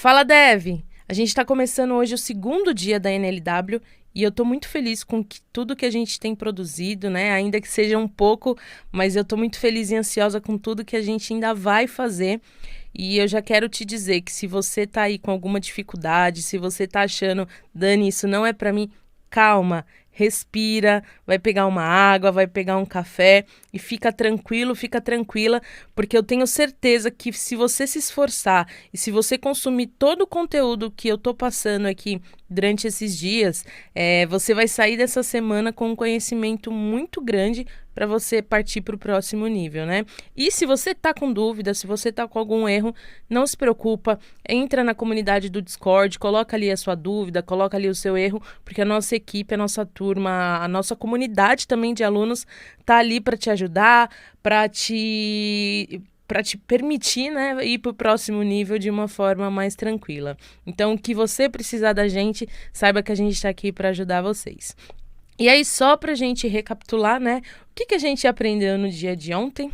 Fala, Dev! A gente está começando hoje o segundo dia da NLW e eu estou muito feliz com tudo que a gente tem produzido, né? Ainda que seja um pouco, mas eu estou muito feliz e ansiosa com tudo que a gente ainda vai fazer. E eu já quero te dizer que se você está aí com alguma dificuldade, se você está achando, Dani, isso não é para mim, calma, respira, vai pegar uma água, vai pegar um café e fica tranquilo, fica tranquila, porque eu tenho certeza que se você se esforçar e se você consumir todo o conteúdo que eu tô passando aqui durante esses dias, você vai sair dessa semana com um conhecimento muito grande para você partir para o próximo nível, né? E se você tá com dúvida, se você tá com algum erro, não se preocupa, entra na comunidade do Discord, coloca ali a sua dúvida, coloca ali o seu erro, porque a nossa equipe, a nossa turma, a nossa comunidade também de alunos tá ali para te ajudar, para te permitir, né, ir para o próximo nível de uma forma mais tranquila. Então, o que você precisar da gente, saiba que a gente está aqui para ajudar vocês. E aí, só para a gente recapitular, né, o que a gente aprendeu no dia de ontem?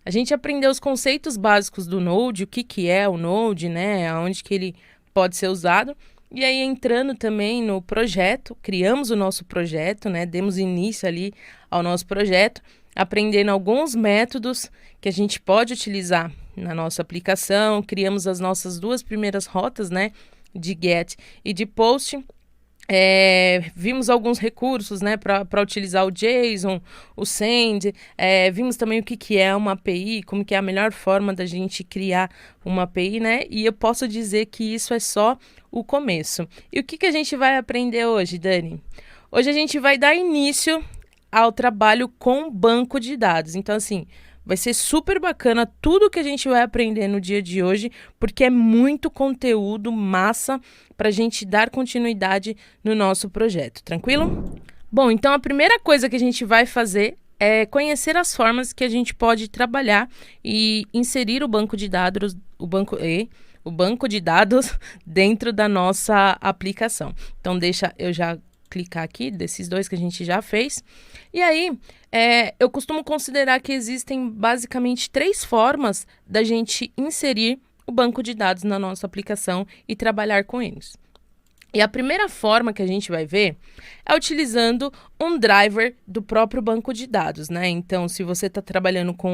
A gente aprendeu os conceitos básicos do Node, o que é o Node, né, aonde que ele pode ser usado. E aí, entrando também no projeto, criamos o nosso projeto, né, demos início ali ao nosso projeto, aprendendo alguns métodos que a gente pode utilizar na nossa aplicação, criamos as nossas duas primeiras rotas, né, de get e de post. Vimos alguns recursos, né, para utilizar o JSON, o Send, vimos também o que é uma API, como que é a melhor forma da gente criar uma API, né, e eu posso dizer que isso é só o começo. E o que a gente vai aprender hoje, Dani? Hoje a gente vai dar início ao trabalho com banco de dados. Então, assim, vai ser super bacana tudo que a gente vai aprender no dia de hoje, porque é muito conteúdo massa para a gente dar continuidade no nosso projeto, tranquilo? Bom, então a primeira coisa que a gente vai fazer é conhecer as formas que a gente pode trabalhar e inserir o banco de dados, o banco de dados dentro da nossa aplicação. Então, deixa eu já clicar aqui, desses dois que a gente já fez. E aí, eu costumo considerar que existem basicamente 3 formas da gente inserir o banco de dados na nossa aplicação e trabalhar com eles. E a primeira forma que a gente vai ver é utilizando um driver do próprio banco de dados, né? Então, se você está trabalhando com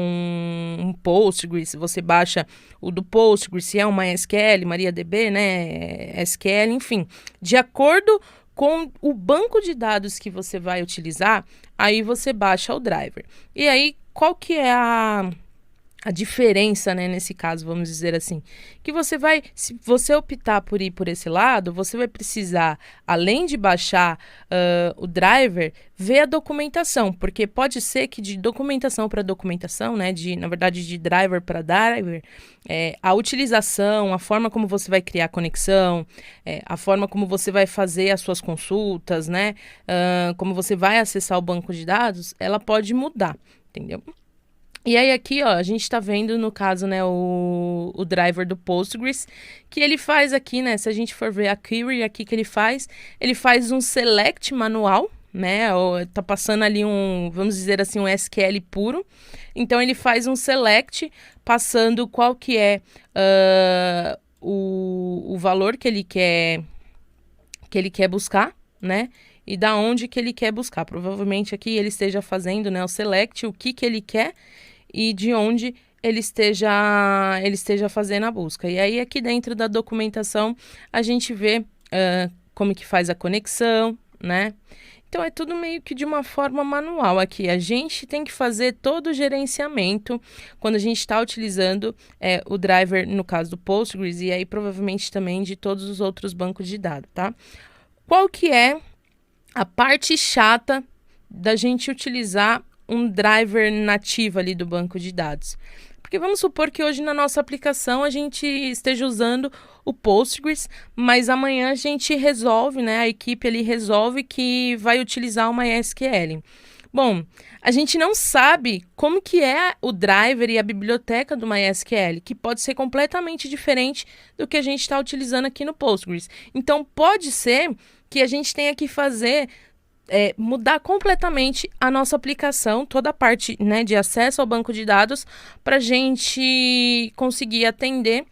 um Postgres, você baixa o do Postgres, se é uma SQL, MariaDB, né? SQL, enfim. De acordo com o banco de dados que você vai utilizar, aí você baixa o driver. E aí, qual que é a diferença, né, nesse caso, vamos dizer assim, que você vai, se você optar por ir por esse lado, você vai precisar, além de baixar o driver, ver a documentação, porque pode ser que de documentação para documentação, né, na verdade de driver para driver, a utilização, a forma como você vai criar a conexão, a forma como você vai fazer as suas consultas, né, como você vai acessar o banco de dados, ela pode mudar, entendeu? E aí aqui, ó, a gente está vendo, no caso, né, o driver do Postgres, que ele faz aqui, né, se a gente for ver a query aqui que ele faz um select manual, né, ou tá passando ali vamos dizer assim, um SQL puro. Então, ele faz um select, passando qual que é o valor que ele quer buscar, né, e da onde que ele quer buscar. Provavelmente aqui ele esteja fazendo, né, o select, o que ele quer e de onde ele esteja fazendo a busca. E aí, aqui dentro da documentação, a gente vê como que faz a conexão, né? Então, é tudo meio que de uma forma manual aqui. A gente tem que fazer todo o gerenciamento quando a gente está utilizando o driver, no caso do Postgres, e aí provavelmente também de todos os outros bancos de dados, tá? Qual que é a parte chata da gente utilizar um driver nativo ali do banco de dados? Porque vamos supor que hoje na nossa aplicação a gente esteja usando o Postgres, mas amanhã a gente resolve, né, a equipe ali resolve que vai utilizar uma SQL. Bom, a gente não sabe como que é o driver e a biblioteca do MySQL, que pode ser completamente diferente do que a gente está utilizando aqui no Postgres. Então, pode ser que a gente tenha que fazer mudar completamente a nossa aplicação, toda a parte, né, de acesso ao banco de dados, para a gente conseguir atender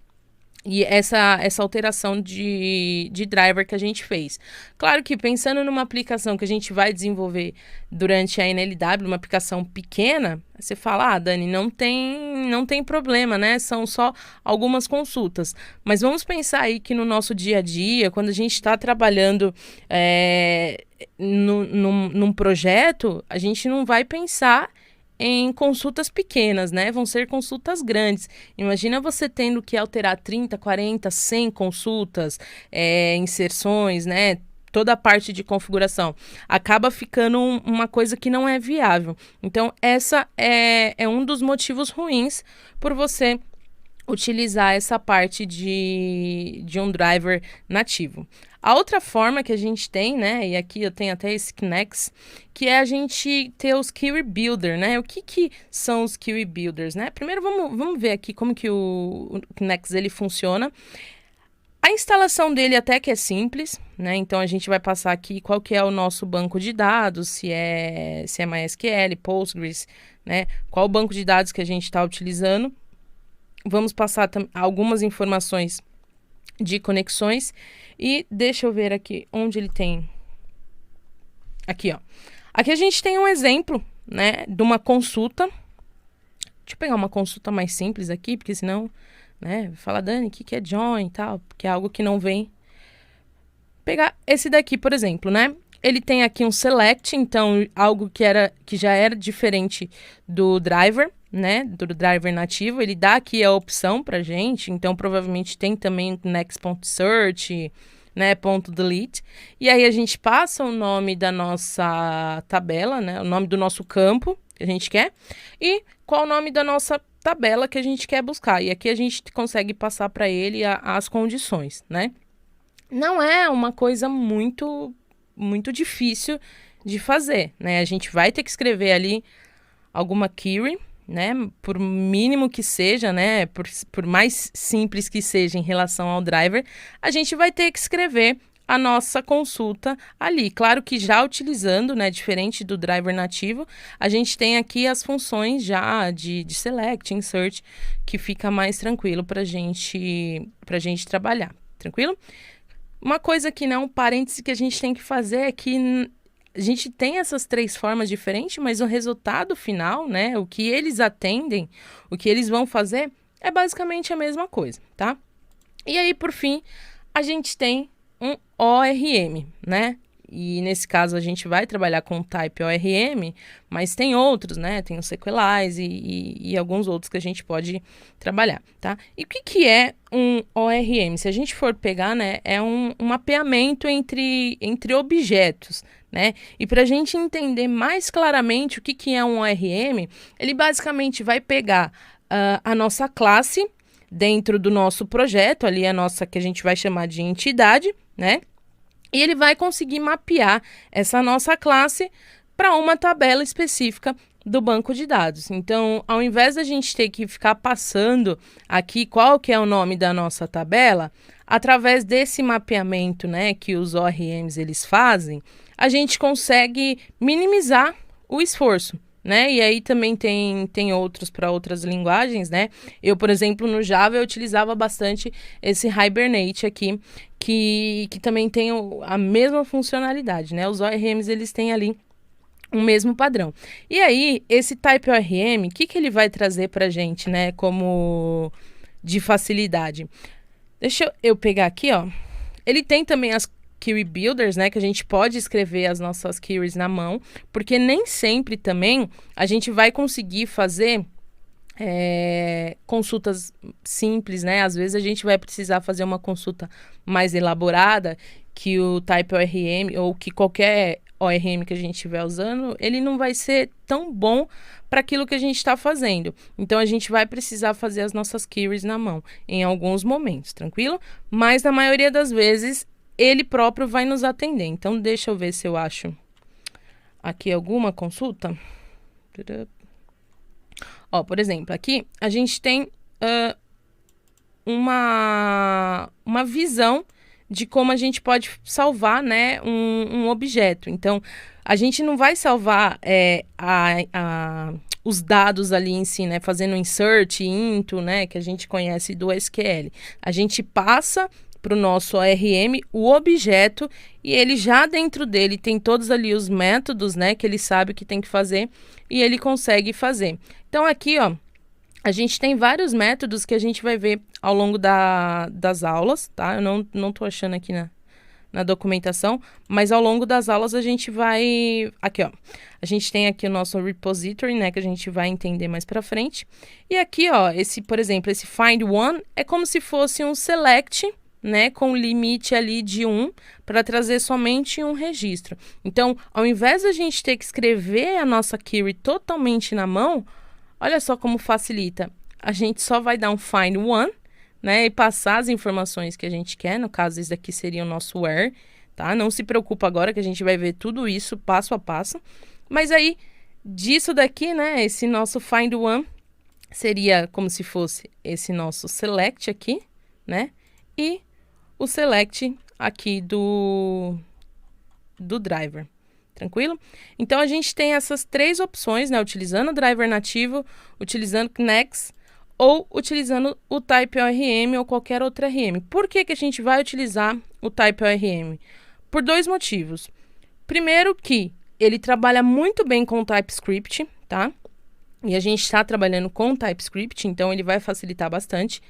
E essa alteração de driver que a gente fez. Claro que pensando numa aplicação que a gente vai desenvolver durante a NLW, uma aplicação pequena, você fala, Dani, não tem problema, né? São só algumas consultas. Mas vamos pensar aí que no nosso dia a dia, quando a gente está trabalhando num projeto, a gente não vai pensar em consultas pequenas, né? Vão ser consultas grandes. Imagina você tendo que alterar 30, 40, 100 consultas, inserções, né? Toda a parte de configuração. Acaba ficando uma coisa que não é viável. Então, essa é um dos motivos ruins por você utilizar essa parte de um driver nativo. A outra forma que a gente tem, né, e aqui eu tenho até esse Knex, que é a gente ter os Query Builder, né? O que são os Query Builders, né? Primeiro vamos ver aqui como que o Knex ele funciona. A instalação dele até que é simples, né? Então a gente vai passar aqui qual que é o nosso banco de dados, se é MySQL, Postgres, né? Qual o banco de dados que a gente está utilizando. Vamos passar algumas informações de conexões e deixa eu ver aqui onde ele tem. Aqui, ó. Aqui a gente tem um exemplo, né, de uma consulta. Deixa eu pegar uma consulta mais simples aqui, porque senão, né, fala, Dani, o que é join e tal, porque é algo que não vem. Pegar esse daqui, por exemplo, né? Ele tem aqui um select, então algo que já era diferente do driver, né, do driver nativo. Ele dá aqui a opção pra gente, então provavelmente tem também next.search, né, .delete. E aí a gente passa o nome da nossa tabela, né, o nome do nosso campo que a gente quer e qual o nome da nossa tabela que a gente quer buscar. E aqui a gente consegue passar para ele as condições, né? Não é uma coisa muito difícil de fazer, né? A gente vai ter que escrever ali alguma query, né? Por mínimo que seja, né? Por mais simples que seja em relação ao driver, a gente vai ter que escrever a nossa consulta ali. Claro que já utilizando, né? Diferente do driver nativo, a gente tem aqui as funções já de select, insert, que fica mais tranquilo pra gente trabalhar. Tranquilo? Uma coisa que não, um parêntese que a gente tem que fazer é que a gente tem essas 3 formas diferentes, mas o resultado final, né, o que eles atendem, o que eles vão fazer, é basicamente a mesma coisa, tá? E aí, por fim, a gente tem um ORM, né? E nesse caso a gente vai trabalhar com o type ORM, mas tem outros, né? Tem o Sequelize e alguns outros que a gente pode trabalhar, tá? E o que é um ORM? Se a gente for pegar, né, é um mapeamento entre objetos, né? E para a gente entender mais claramente o que é um ORM, ele basicamente vai pegar a nossa classe dentro do nosso projeto, ali a nossa que a gente vai chamar de entidade, né? E ele vai conseguir mapear essa nossa classe para uma tabela específica do banco de dados. Então, ao invés da gente ter que ficar passando aqui qual que é o nome da nossa tabela, através desse mapeamento, né, que os ORMs eles fazem, a gente consegue minimizar o esforço, né? E aí também tem outros para outras linguagens, né? Eu, por exemplo, no Java eu utilizava bastante esse Hibernate aqui, que também tem a mesma funcionalidade, né? Os ORMs, eles têm ali um mesmo padrão. E aí, esse Type ORM, o que ele vai trazer pra gente, né? Como de facilidade. Deixa eu pegar aqui, ó. Ele tem também as Query Builders, né, que a gente pode escrever as nossas queries na mão, porque nem sempre também a gente vai conseguir fazer consultas simples, né? Às vezes a gente vai precisar fazer uma consulta mais elaborada, que o Type ORM ou que qualquer ORM que a gente estiver usando, ele não vai ser tão bom para aquilo que a gente está fazendo. Então, a gente vai precisar fazer as nossas queries na mão em alguns momentos, tranquilo? Mas, na maioria das vezes, ele próprio vai nos atender. Então, deixa eu ver se eu acho aqui alguma consulta. Ó, por exemplo, aqui a gente tem uma visão de como a gente pode salvar, né, um objeto. Então, a gente não vai salvar os dados ali em si, né? Fazendo insert, into, né? Que a gente conhece do SQL. A gente passa para o nosso ORM o objeto e ele já dentro dele tem todos ali os métodos, né? Que ele sabe o que tem que fazer e ele consegue fazer. Então aqui, ó, a gente tem vários métodos que a gente vai ver ao longo das aulas, tá? Eu não tô achando aqui na documentação, mas ao longo das aulas a gente vai... Aqui, ó. A gente tem aqui o nosso repository, né? Que a gente vai entender mais pra frente. E aqui, ó, por exemplo, esse find one é como se fosse um select, né, com limite ali de 1 para trazer somente um registro. Então, ao invés de a gente ter que escrever a nossa query totalmente na mão, olha só como facilita. A gente só vai dar um find one, né, e passar as informações que a gente quer. No caso, esse daqui seria o nosso where, tá? Não se preocupa agora que a gente vai ver tudo isso passo a passo. Mas aí, disso daqui, né, esse nosso find one seria como se fosse esse nosso select aqui, né, e o select aqui do driver. Tranquilo? Então, a gente tem essas três opções, né? Utilizando o driver nativo, utilizando Next ou utilizando o Type ORM ou qualquer outra RM. Por que que a gente vai utilizar o Type ORM? Por dois motivos. Primeiro que ele trabalha muito bem com o TypeScript, tá? E a gente está trabalhando com o TypeScript, então ele vai facilitar bastante.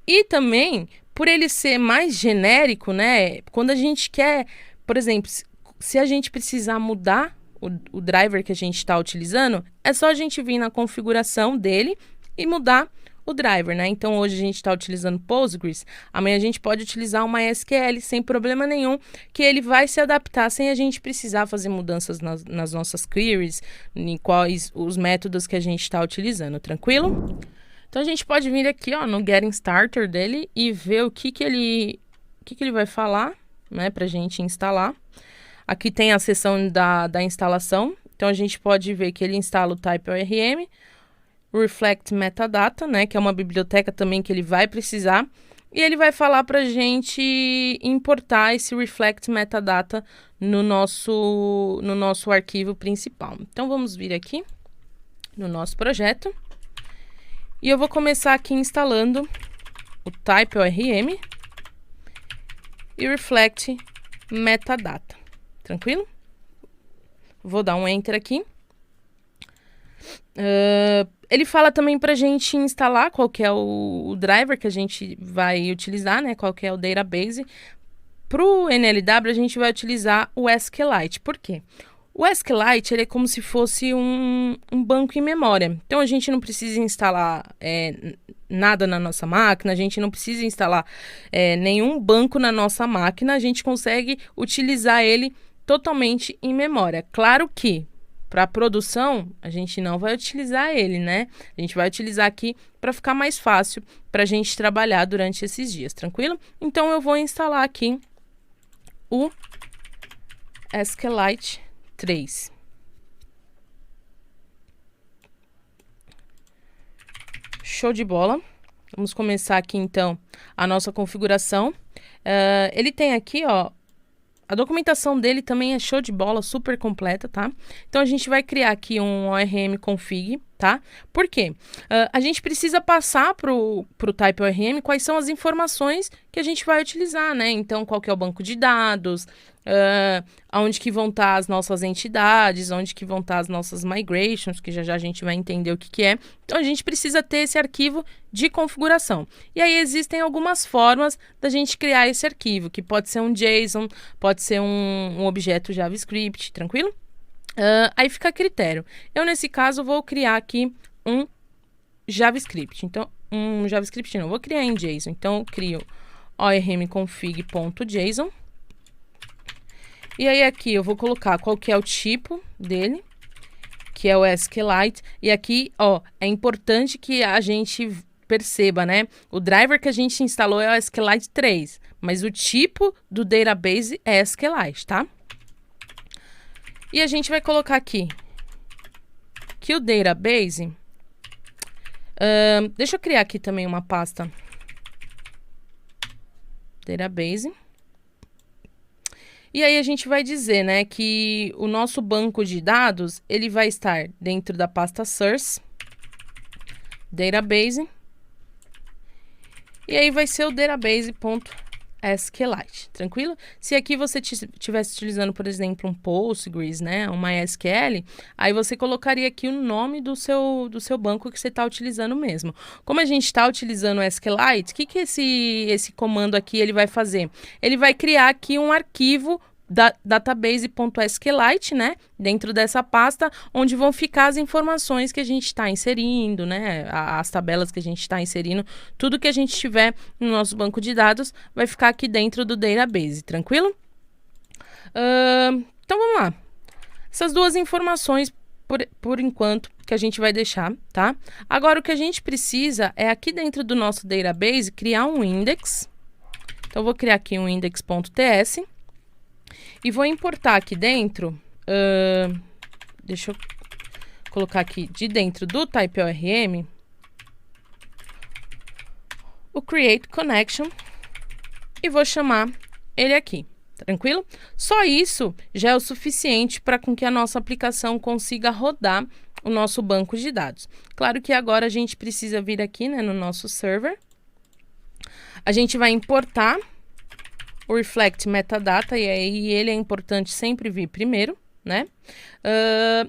E também, por ele ser mais genérico, né? Quando a gente quer, por exemplo, se a gente precisar mudar o driver que a gente está utilizando, é só a gente vir na configuração dele e mudar o driver, né? Então, hoje a gente está utilizando Postgres, amanhã a gente pode utilizar uma MySQL sem problema nenhum, que ele vai se adaptar sem a gente precisar fazer mudanças nas nossas queries, em quais os métodos que a gente está utilizando, tranquilo? Então, a gente pode vir aqui, ó, no Getting Starter dele e ver o que ele vai falar, né, pra gente instalar. Aqui tem a seção da instalação. Então, a gente pode ver que ele instala o Type ORM, Reflect Metadata, né, que é uma biblioteca também que ele vai precisar. E ele vai falar pra gente importar esse Reflect Metadata no nosso arquivo principal. Então, vamos vir aqui no nosso projeto. E eu vou começar aqui instalando o Type ORM e Reflect Metadata. Tranquilo? Vou dar um Enter aqui. Ele fala também pra gente instalar qual que é o driver que a gente vai utilizar, né? Qual que é o database. Pro NLW, a gente vai utilizar o SQLite. Por quê? O SQLite ele é como se fosse um banco em memória. Então, a gente não precisa instalar nada na nossa máquina, a gente não precisa instalar nenhum banco na nossa máquina, a gente consegue utilizar ele totalmente em memória. Claro que, para produção, a gente não vai utilizar ele, né? A gente vai utilizar aqui para ficar mais fácil para a gente trabalhar durante esses dias, tranquilo? Então, eu vou instalar aqui o SQLite 3. Show de bola. Vamos começar aqui, então, a nossa configuração. Ele tem aqui, ó, a documentação dele também é show de bola, super completa, tá? Então, a gente vai criar aqui um ORM config, tá? Por quê? A gente precisa passar pro Type ORM quais são as informações que a gente vai utilizar, né? Então, qual que é o banco de dados, onde que vão estar as nossas entidades, onde que vão estar as nossas migrations, que já a gente vai entender o que é. Então, a gente precisa ter esse arquivo de configuração. E aí, existem algumas formas da gente criar esse arquivo, que pode ser um JSON, pode ser um objeto JavaScript, tranquilo? Aí fica a critério. Eu, nesse caso, vou criar aqui um JavaScript. Então, vou criar em JSON. Então, eu crio ormconfig.json. E aí, aqui, eu vou colocar qual que é o tipo dele, que é o SQLite. E aqui, ó, é importante que a gente perceba, né? O driver que a gente instalou é o SQLite 3, mas o tipo do database é SQLite, tá? E a gente vai colocar aqui que o database... deixa eu criar aqui também uma pasta. Database. E aí a gente vai dizer, né, que o nosso banco de dados, ele vai estar dentro da pasta source, database. E aí vai ser o database.sqlite, tranquilo? Se aqui você estivesse utilizando, por exemplo, um Postgres, né, um MySQL, aí você colocaria aqui o nome do seu banco que você está utilizando mesmo. Como a gente está utilizando o SQLite, o que esse comando aqui ele vai fazer? Ele vai criar aqui um arquivo database.sqlite, né, dentro dessa pasta, onde vão ficar as informações que a gente está inserindo, né, as tabelas que a gente está inserindo, tudo que a gente tiver no nosso banco de dados vai ficar aqui dentro do database, tranquilo? Então vamos lá. Essas duas informações por enquanto que a gente vai deixar, tá? Agora o que a gente precisa é aqui dentro do nosso database criar um index. Então eu vou criar aqui um index.ts. E vou importar aqui dentro, deixa eu colocar aqui de dentro do TypeORM, o create connection e vou chamar ele aqui, tranquilo? Só isso já é o suficiente para com que a nossa aplicação consiga rodar o nosso banco de dados. Claro que agora a gente precisa vir aqui, né, no nosso server, a gente vai importar o reflect metadata, e aí ele é importante sempre vir primeiro, né?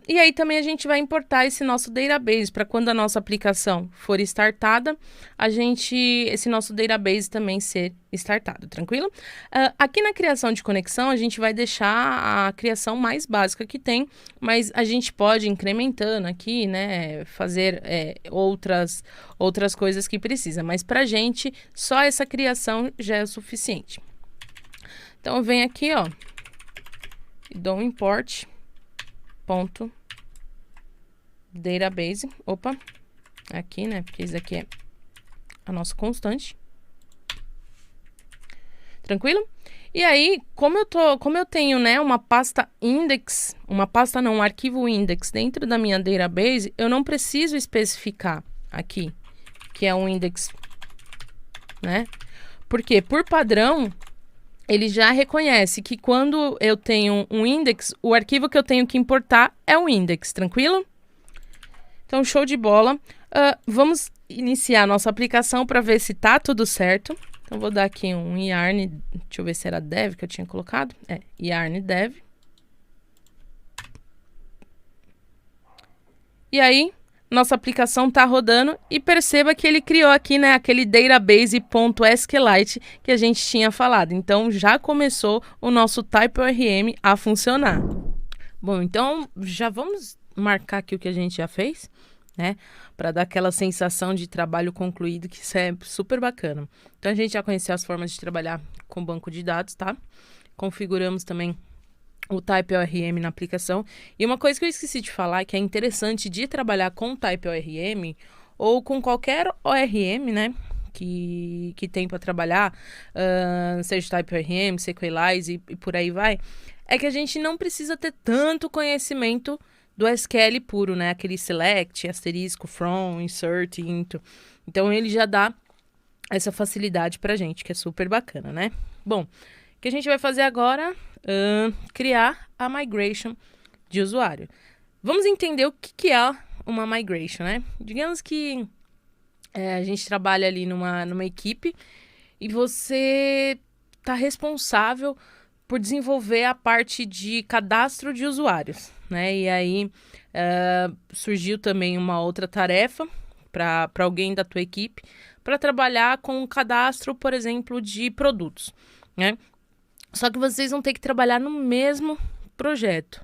E aí também a gente vai importar esse nosso database, para quando a nossa aplicação for startada, esse nosso database também ser startado, tranquilo? Aqui na criação de conexão, a gente vai deixar a criação mais básica que tem, mas a gente pode ir incrementando aqui, né? Fazer outras coisas que precisa, mas pra gente, só essa criação já é o suficiente. Então, eu venho aqui, ó, e dou um import ponto database, opa, aqui, né, porque isso aqui é a nossa constante. Tranquilo? E aí, como eu tenho, né, uma pasta index, um arquivo index dentro da minha database, eu não preciso especificar aqui, que é um index, né? Porque, por padrão, ele já reconhece que quando eu tenho um index, o arquivo que eu tenho que importar é o index, tranquilo? Então, show de bola. Vamos iniciar a nossa aplicação para ver se tá tudo certo. Então, vou dar aqui um yarn, deixa eu ver se era dev que eu tinha colocado. Yarn dev. E aí, nossa aplicação está rodando e perceba que ele criou aqui, né, aquele database.sqlite que a gente tinha falado. Então, já começou o nosso TypeORM a funcionar. Bom, então, já vamos marcar aqui o que a gente já fez, né, para dar aquela sensação de trabalho concluído, que isso é super bacana. Então, a gente já conheceu as formas de trabalhar com banco de dados, tá? Configuramos também o TypeORM na aplicação. E uma coisa que eu esqueci de falar, que é interessante de trabalhar com TypeORM ou com qualquer ORM, né, que tem para trabalhar, seja TypeORM, SQLite e por aí vai, é que a gente não precisa ter tanto conhecimento do SQL puro, né, aquele select, asterisco, from, insert, into. Então, ele já dá essa facilidade pra gente, que é super bacana, né? Bom, o que a gente vai fazer agora? Criar a migration de usuário. Vamos entender o que é uma migration, né? Digamos que a gente trabalha ali numa equipe e você está responsável por desenvolver a parte de cadastro de usuários, né? E aí surgiu também uma outra tarefa para alguém da tua equipe para trabalhar com o cadastro, por exemplo, de produtos, né? Só que vocês vão ter que trabalhar no mesmo projeto.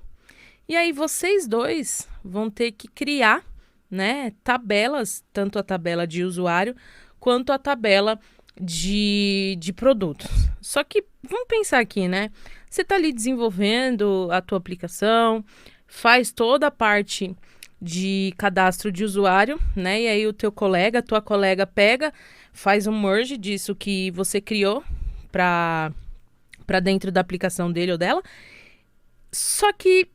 E aí vocês dois vão ter que criar, né, tabelas, tanto a tabela de usuário quanto a tabela de produtos. Só que vamos pensar aqui, né? Você está ali desenvolvendo a tua aplicação, faz toda a parte de cadastro de usuário, né? E aí a tua colega pega, faz um merge disso que você criou para dentro da aplicação dele ou dela. Só que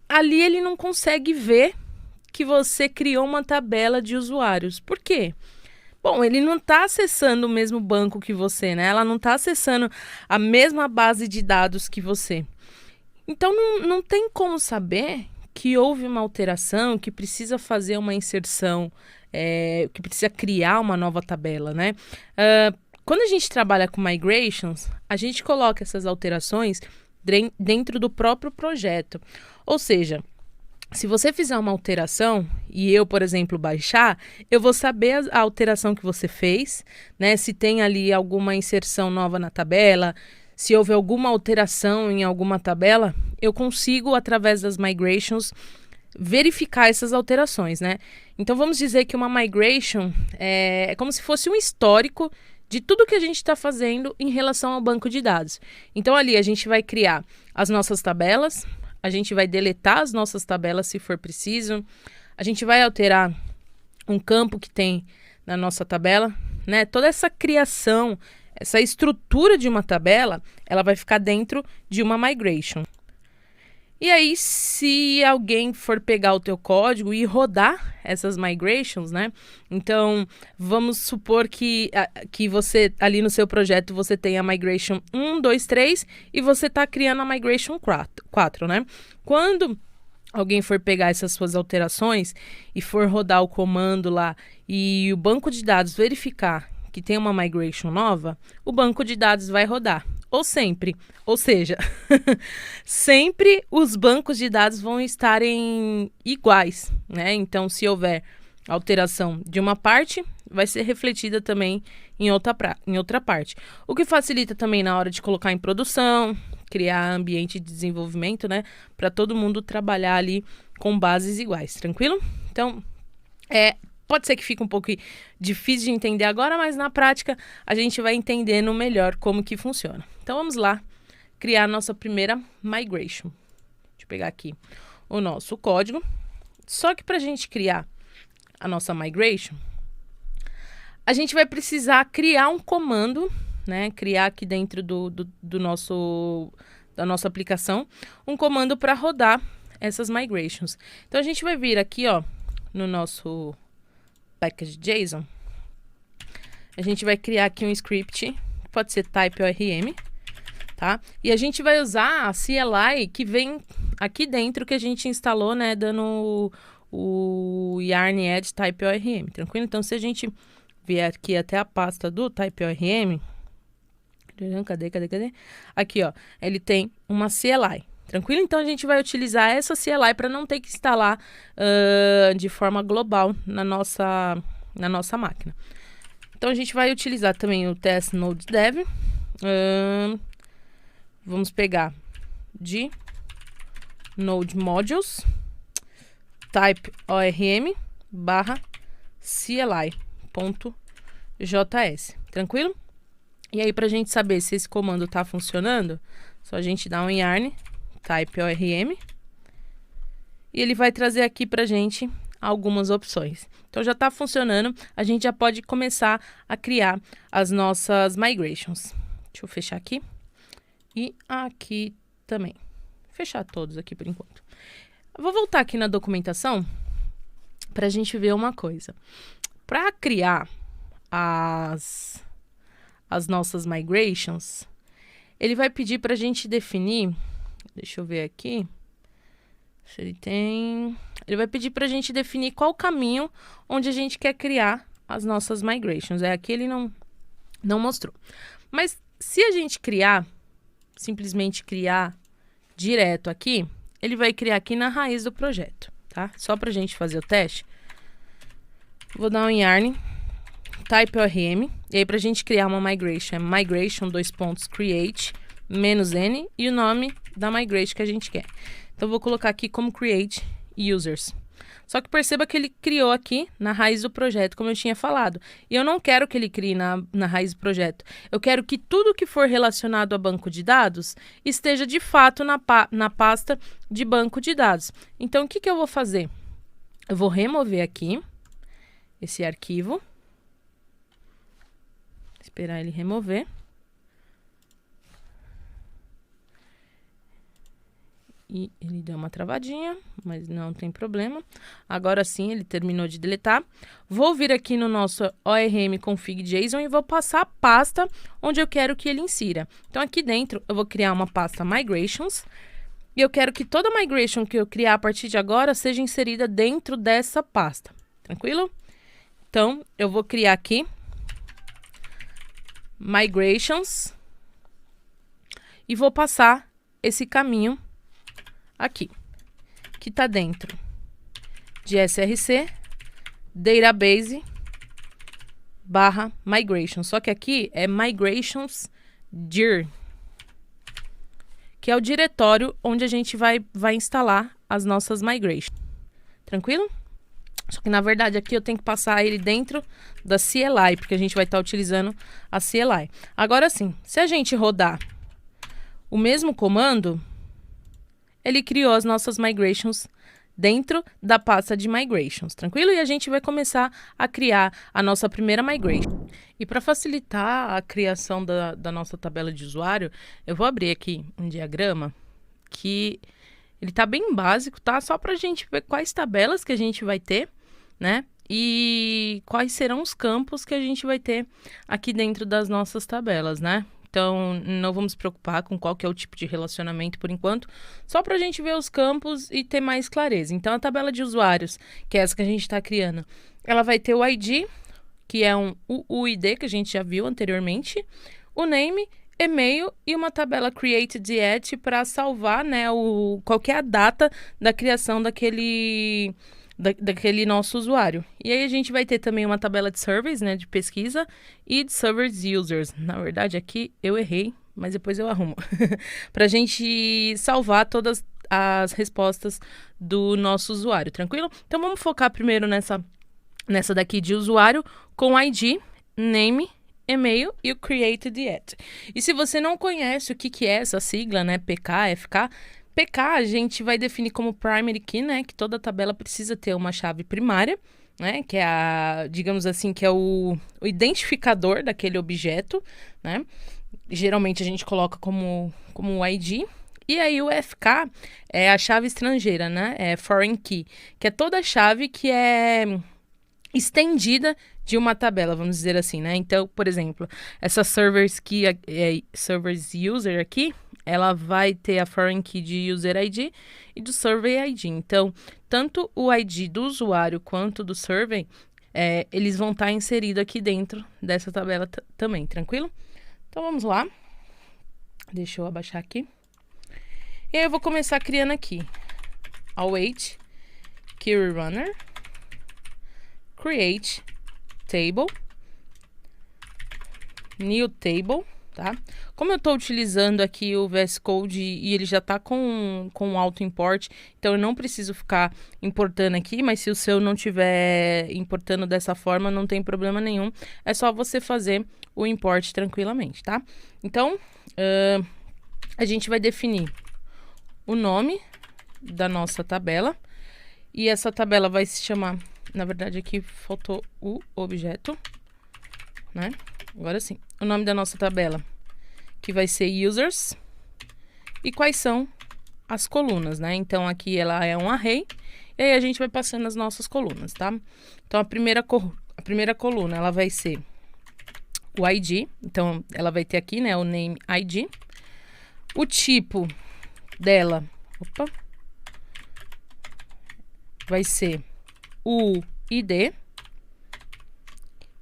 ali ele não consegue ver que você criou uma tabela de usuários. Por quê? Bom, ele não está acessando o mesmo banco que você, né? Ela não está acessando a mesma base de dados que você. Então, não tem como saber que houve uma alteração, que precisa fazer uma inserção que precisa criar uma nova tabela, né? Quando a gente trabalha com migrations, a gente coloca essas alterações dentro do próprio projeto. Ou seja, se você fizer uma alteração e eu, por exemplo, baixar, eu vou saber a alteração que você fez, né? Se tem ali alguma inserção nova na tabela, se houve alguma alteração em alguma tabela, eu consigo, através das migrations, verificar essas alterações, né? Então, vamos dizer que uma migration é como se fosse um histórico de tudo que a gente está fazendo em relação ao banco de dados. Então, ali a gente vai criar as nossas tabelas, a gente vai deletar as nossas tabelas se for preciso, a gente vai alterar um campo que tem na nossa tabela, né? Toda essa criação, essa estrutura de uma tabela, ela vai ficar dentro de uma migration. E aí, se alguém for pegar o teu código e rodar essas migrations, né? Então, vamos supor que você, ali no seu projeto, você tem a migration 1, 2, 3 e você está criando a migration 4, né? Quando alguém for pegar essas suas alterações e for rodar o comando lá e o banco de dados verificar que tem uma migration nova, o banco de dados vai rodar. Ou seja, sempre os bancos de dados vão estarem iguais, né? Então, se houver alteração de uma parte, vai ser refletida também em outra parte. O que facilita também na hora de colocar em produção, criar ambiente de desenvolvimento, né? Para todo mundo trabalhar ali com bases iguais, tranquilo? Então, pode ser que fique um pouco difícil de entender agora, mas na prática a gente vai entendendo melhor como que funciona. Então vamos lá criar a nossa primeira migration. Deixa eu pegar aqui o nosso código. Só que para a gente criar a nossa migration, a gente vai precisar criar um comando, né? Criar aqui dentro da nossa aplicação um comando para rodar essas migrations. Então a gente vai vir aqui, ó, no nosso package.json, a gente vai criar aqui um script, pode ser type ORM, tá? E a gente vai usar a CLI que vem aqui dentro que a gente instalou, né, dando o yarn add type ORM, tranquilo? Então, se a gente vier aqui até a pasta do type ORM, cadê? Aqui, ó, ele tem uma CLI. Tranquilo? Então, a gente vai utilizar essa CLI para não ter que instalar de forma global na nossa máquina. Então, a gente vai utilizar também o test node dev. Vamos pegar de node modules type ORM /CLI.js. Tranquilo? E aí, para a gente saber se esse comando está funcionando, só a gente dá um yarn type ORM e ele vai trazer aqui pra gente algumas opções. Então já está funcionando, a gente já pode começar a criar as nossas migrations. Deixa eu fechar aqui e aqui também. Fechar todos aqui por enquanto. Eu vou voltar aqui na documentação para a gente ver uma coisa. Para criar as nossas migrations, ele vai pedir para a gente definir. Deixa eu ver aqui. Se ele tem. Ele vai pedir para a gente definir qual caminho onde a gente quer criar as nossas migrations. Aqui ele não mostrou. Mas se a gente simplesmente criar direto aqui, ele vai criar aqui na raiz do projeto, tá? Só para a gente fazer o teste. Vou dar um yarn type ORM. E aí, para a gente criar uma migration, é migration create -n e o nome da migration que a gente quer. Então, eu vou colocar aqui como create users. Só que perceba que ele criou aqui na raiz do projeto, como eu tinha falado. E eu não quero que ele crie na raiz do projeto. Eu quero que tudo que for relacionado a banco de dados esteja de fato na pasta de banco de dados. Então, o que eu vou fazer? Eu vou remover aqui esse arquivo. Esperar ele remover. E ele deu uma travadinha, mas não tem problema. Agora sim, ele terminou de deletar. Vou vir aqui no nosso ORM config.json e vou passar a pasta onde eu quero que ele insira. Então, aqui dentro, eu vou criar uma pasta migrations. E eu quero que toda migration que eu criar a partir de agora seja inserida dentro dessa pasta. Tranquilo? Então, eu vou criar aqui migrations e vou passar esse caminho aqui, que tá dentro de src database /migration. Só que aqui é migrations dir, que é o diretório onde a gente vai instalar as nossas migrations. Tranquilo? Só que na verdade aqui eu tenho que passar ele dentro da CLI, porque a gente vai estar utilizando a CLI. Agora sim, se a gente rodar o mesmo comando, ele criou as nossas migrations dentro da pasta de migrations, tranquilo? E a gente vai começar a criar a nossa primeira migration. E para facilitar a criação da nossa tabela de usuário, eu vou abrir aqui um diagrama que ele tá bem básico, tá? Só para a gente ver quais tabelas que a gente vai ter, né? E quais serão os campos que a gente vai ter aqui dentro das nossas tabelas, né? Então, não vamos preocupar com qual que é o tipo de relacionamento por enquanto, só para a gente ver os campos e ter mais clareza. Então, a tabela de usuários, que é essa que a gente está criando, ela vai ter o ID, que é um UID, que a gente já viu anteriormente, o name, e-mail e uma tabela created para salvar, né, qual que é a data da criação daquele nosso usuário. E aí a gente vai ter também uma tabela de surveys, né, de pesquisa, e de servers users. Na verdade aqui eu errei, mas depois eu arrumo. Para a gente salvar todas as respostas do nosso usuário, tranquilo? Então vamos focar primeiro nessa daqui de usuário com ID, name, e-mail e o created at. E se você não conhece o que é essa sigla, né, PK, FK, PK a gente vai definir como primary key, né, que toda tabela precisa ter uma chave primária, né, que é digamos assim, que é o identificador daquele objeto, né, geralmente a gente coloca como ID, e aí o FK é a chave estrangeira, né, é foreign key, que é toda chave que é estendida de uma tabela, vamos dizer assim, né, então, por exemplo, essa servers key, servers user aqui, ela vai ter a foreign key de user ID e do survey ID. Então, tanto o ID do usuário quanto do survey, eles vão estar inseridos aqui dentro dessa tabela também, tranquilo? Então, vamos lá. Deixa eu abaixar aqui. E aí, eu vou começar criando aqui. Await query runner, create table, new table, tá? Como eu estou utilizando aqui o VS Code e ele já está com auto import, então eu não preciso ficar importando aqui, mas se o seu não tiver importando dessa forma, não tem problema nenhum. É só você fazer o import tranquilamente, tá? Então, a gente vai definir o nome da nossa tabela e essa tabela vai se chamar, na verdade aqui faltou o objeto, né? Agora sim, o nome da nossa tabela, que vai ser users, e quais são as colunas, né? Então, aqui ela é um array, e aí a gente vai passando as nossas colunas, tá? Então, a primeira coluna, ela vai ser o ID, então, ela vai ter aqui, né, o name ID. O tipo dela, vai ser o ID.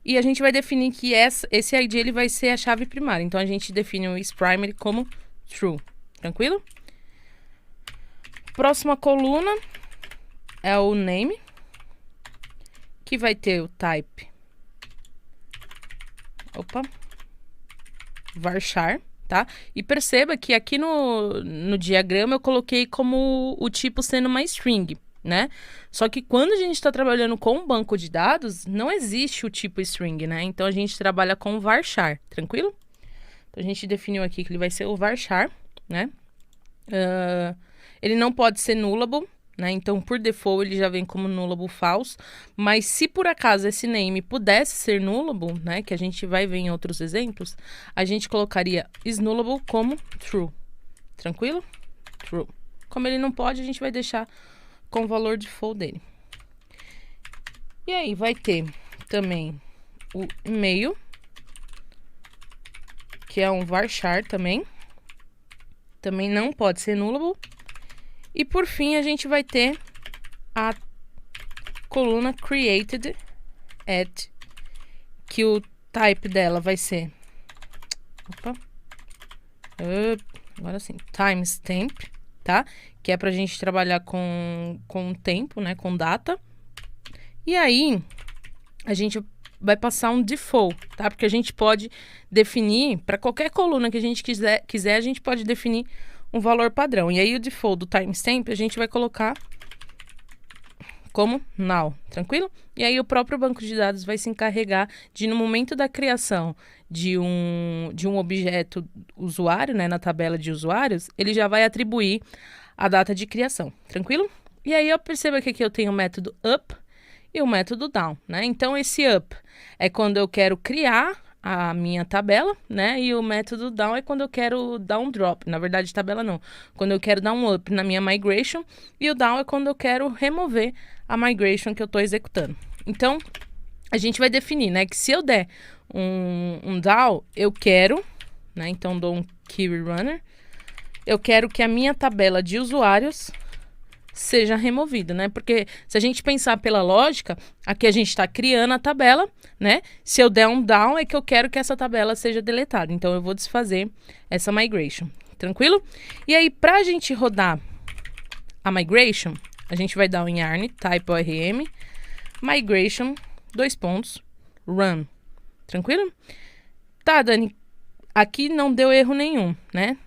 E a gente vai definir que esse ID ele vai ser a chave primária. Então, a gente define o isPrimary como true. Tranquilo? Próxima coluna é o name, que vai ter o type varchar, tá? E perceba que aqui no diagrama eu coloquei como o tipo sendo uma string, né? Só que quando a gente está trabalhando com um banco de dados, não existe o tipo string, né? Então, a gente trabalha com varchar, tranquilo? Então, a gente definiu aqui que ele vai ser o varchar, né? Ele não pode ser nullable, né? Então, por default, ele já vem como nullable false. Mas, se por acaso esse name pudesse ser nullable, né? Que a gente vai ver em outros exemplos, a gente colocaria isNullable como true. Tranquilo? True. Como ele não pode, a gente vai deixar com o valor default dele. E aí, vai ter também o e-mail, que é um varchar também. Também não pode ser nullable. E por fim, a gente vai ter a coluna created at, que o type dela vai ser, agora sim, timestamp, tá? Que é pra gente trabalhar com tempo, né? Com data. E aí, a gente vai passar um default, tá? Porque a gente pode definir, para qualquer coluna que a gente quiser, a gente pode definir um valor padrão. E aí, o default do timestamp, a gente vai colocar como null, tranquilo? E aí, o próprio banco de dados vai se encarregar de, no momento da criação de um objeto usuário, né? Na tabela de usuários, ele já vai atribuir a data de criação, tranquilo? E aí, eu percebo que aqui eu tenho o método up e o método down, né? Então, esse up é quando eu quero criar a minha tabela, né? E o método down é quando eu quero dar um drop. Na verdade, tabela não. Quando eu quero dar um up na minha migration. E o down é quando eu quero remover a migration que eu estou executando. Então, a gente vai definir, né? Que se eu der um down, eu quero, né? Então, dou um query runner. Eu quero que a minha tabela de usuários seja removido, né? Porque se a gente pensar pela lógica, aqui a gente está criando a tabela, né? Se eu der um down, é que eu quero que essa tabela seja deletada. Então, eu vou desfazer essa migration. Tranquilo? E aí, para a gente rodar a migration, a gente vai dar um yarn, type ORM, migration, run. Tranquilo? Tá, Dani, aqui não deu erro nenhum, né?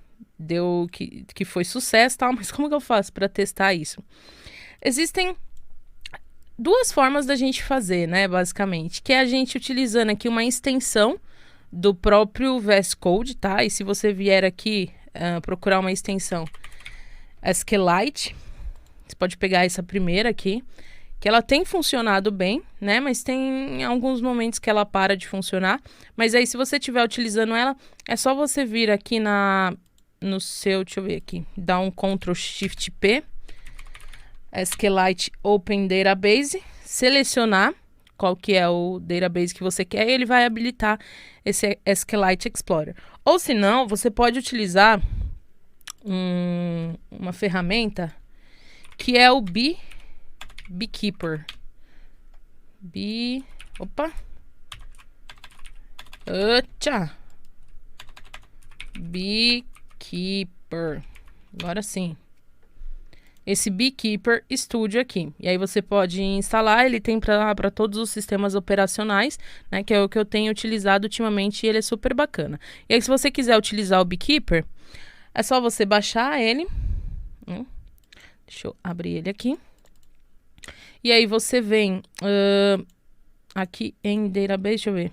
Deu que foi sucesso, tal, mas como que eu faço para testar isso? Existem duas formas da gente fazer, né, basicamente, que é a gente utilizando aqui uma extensão do próprio VS Code, tá? E se você vier aqui procurar uma extensão SQLite, você pode pegar essa primeira aqui, que ela tem funcionado bem, né? Mas tem alguns momentos que ela para de funcionar. Mas aí, se você estiver utilizando ela, é só você vir aqui no seu, deixa eu ver aqui, dá um Ctrl Shift P, SQLite Open Database, selecionar qual que é o database que você quer e ele vai habilitar esse SQLite Explorer. Ou se não, você pode utilizar uma ferramenta que é o Beekeeper. Beekeeper. Agora sim. Esse Beekeeper Studio aqui. E aí você pode instalar, ele tem para todos os sistemas operacionais, né? Que é o que eu tenho utilizado ultimamente e ele é super bacana. E aí, se você quiser utilizar o Beekeeper, é só você baixar ele. Deixa eu abrir ele aqui. E aí você vem aqui em Database, deixa eu ver.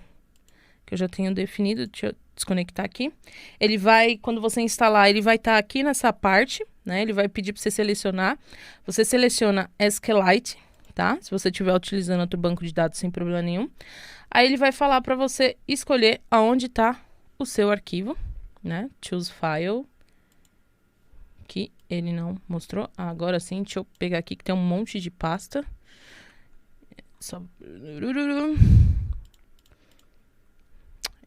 Que eu já tenho definido, deixa eu desconectar aqui. Ele vai, quando você instalar, ele vai estar aqui nessa parte, né? Ele vai pedir para você selecionar. Você seleciona SQLite, tá? Se você estiver utilizando outro banco de dados sem problema nenhum. Aí ele vai falar para você escolher aonde está o seu arquivo, né? Choose File. Que ele não mostrou. Agora sim, deixa eu pegar aqui que tem um monte de pasta. Só...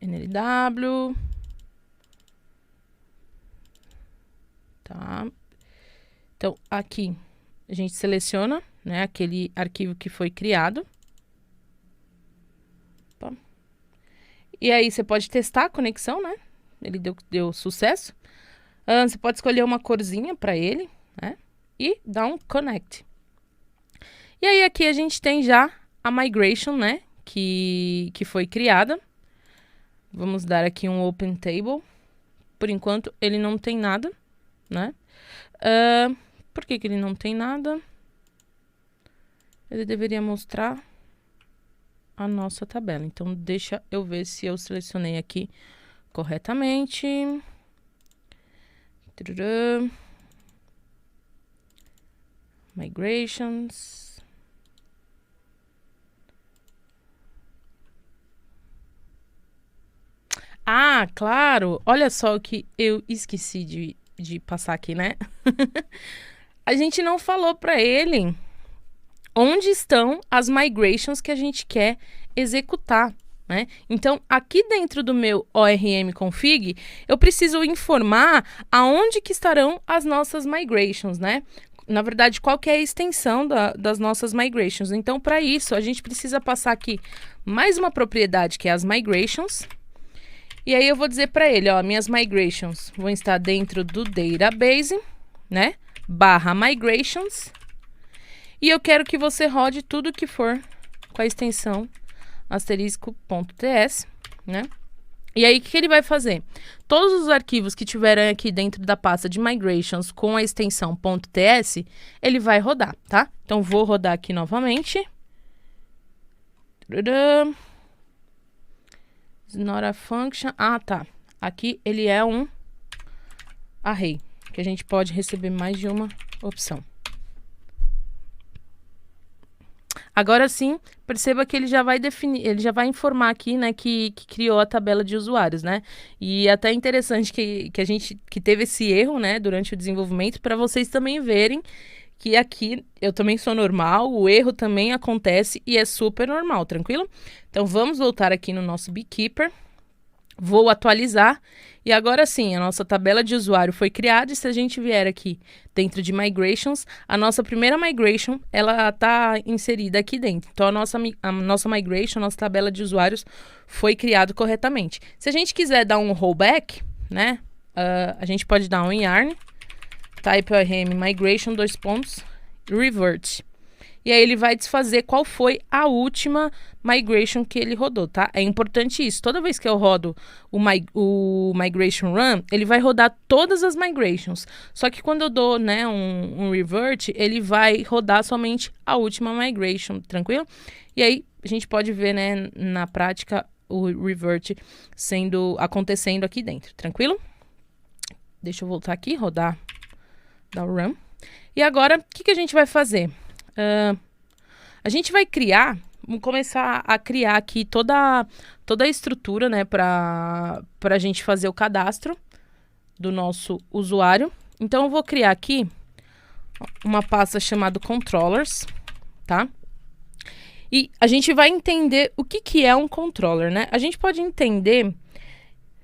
NLW. Tá. Então, aqui a gente seleciona, né, aquele arquivo que foi criado. Opa. E aí você pode testar a conexão, né? Ele deu sucesso. Você pode escolher uma corzinha para ele, né? E dar um connect. E aí aqui a gente tem já a migration, né? Que foi criada. Vamos dar aqui um open table. Por enquanto ele não tem nada, né? Por que ele não tem nada? Ele deveria mostrar a nossa tabela. Então deixa eu ver se eu selecionei aqui corretamente. Migrations. Ah, claro! Olha só o que eu esqueci de passar aqui, né? A gente não falou para ele onde estão as migrations que a gente quer executar, né? Então, aqui dentro do meu ORM config, eu preciso informar aonde que estarão as nossas migrations, né? na verdade, qual que é a extensão das nossas migrations. Então, para isso, a gente precisa passar aqui mais uma propriedade, que é as migrations. E aí eu vou dizer para ele, ó, minhas migrations vão estar dentro do database, né? Barra migrations. E eu quero que você rode tudo que for com a extensão asterisco.ts, né? E aí, o que ele vai fazer? Todos os arquivos que tiverem aqui dentro da pasta de migrations com a extensão .ts, ele vai rodar, tá? Então, vou rodar aqui novamente. It's not a function. Ah, tá. Aqui ele é um array, que a gente pode receber mais de uma opção. Agora sim, perceba que ele já vai definir, ele já vai informar aqui, né, que criou a tabela de usuários, né? E até interessante que a gente teve esse erro, né, durante o desenvolvimento, para vocês também verem que aqui eu também sou normal, o erro também acontece e é super normal, tranquilo? Então vamos voltar aqui no nosso Beekeeper. Vou atualizar e agora sim, a nossa tabela de usuário foi criada e se a gente vier aqui dentro de Migrations, a nossa primeira Migration, ela está inserida aqui dentro. Então, a nossa Migration, a nossa tabela de usuários foi criada corretamente. Se a gente quiser dar um rollback, né, a gente pode dar um yarn, type rm migration, revert. E aí ele vai desfazer qual foi a última migration que ele rodou, tá? É importante isso. Toda vez que eu rodo o migration run, ele vai rodar todas as migrations. Só que quando eu dou, né, um revert, ele vai rodar somente a última migration, tranquilo? E aí a gente pode ver, né, na prática o revert acontecendo aqui dentro, tranquilo? Deixa eu voltar aqui, dar o run. E agora, o que a gente vai fazer? A gente vai vamos começar a criar aqui toda a estrutura, né, para a gente fazer o cadastro do nosso usuário. Então, eu vou criar aqui uma pasta chamada controllers, tá? E a gente vai entender o que é um controller, né? A gente pode entender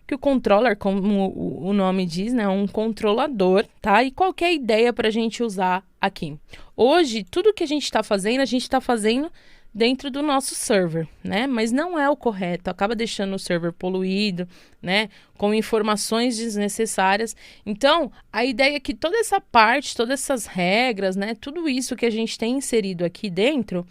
que o controller, como o nome diz, né, é um controlador, tá? E qual que é a ideia para a gente usar aqui? Hoje, tudo que a gente está fazendo dentro do nosso server, né? Mas não é o correto, acaba deixando o server poluído, né? Com informações desnecessárias. Então, a ideia é que toda essa parte, todas essas regras, né? Tudo isso que a gente tem inserido aqui dentro,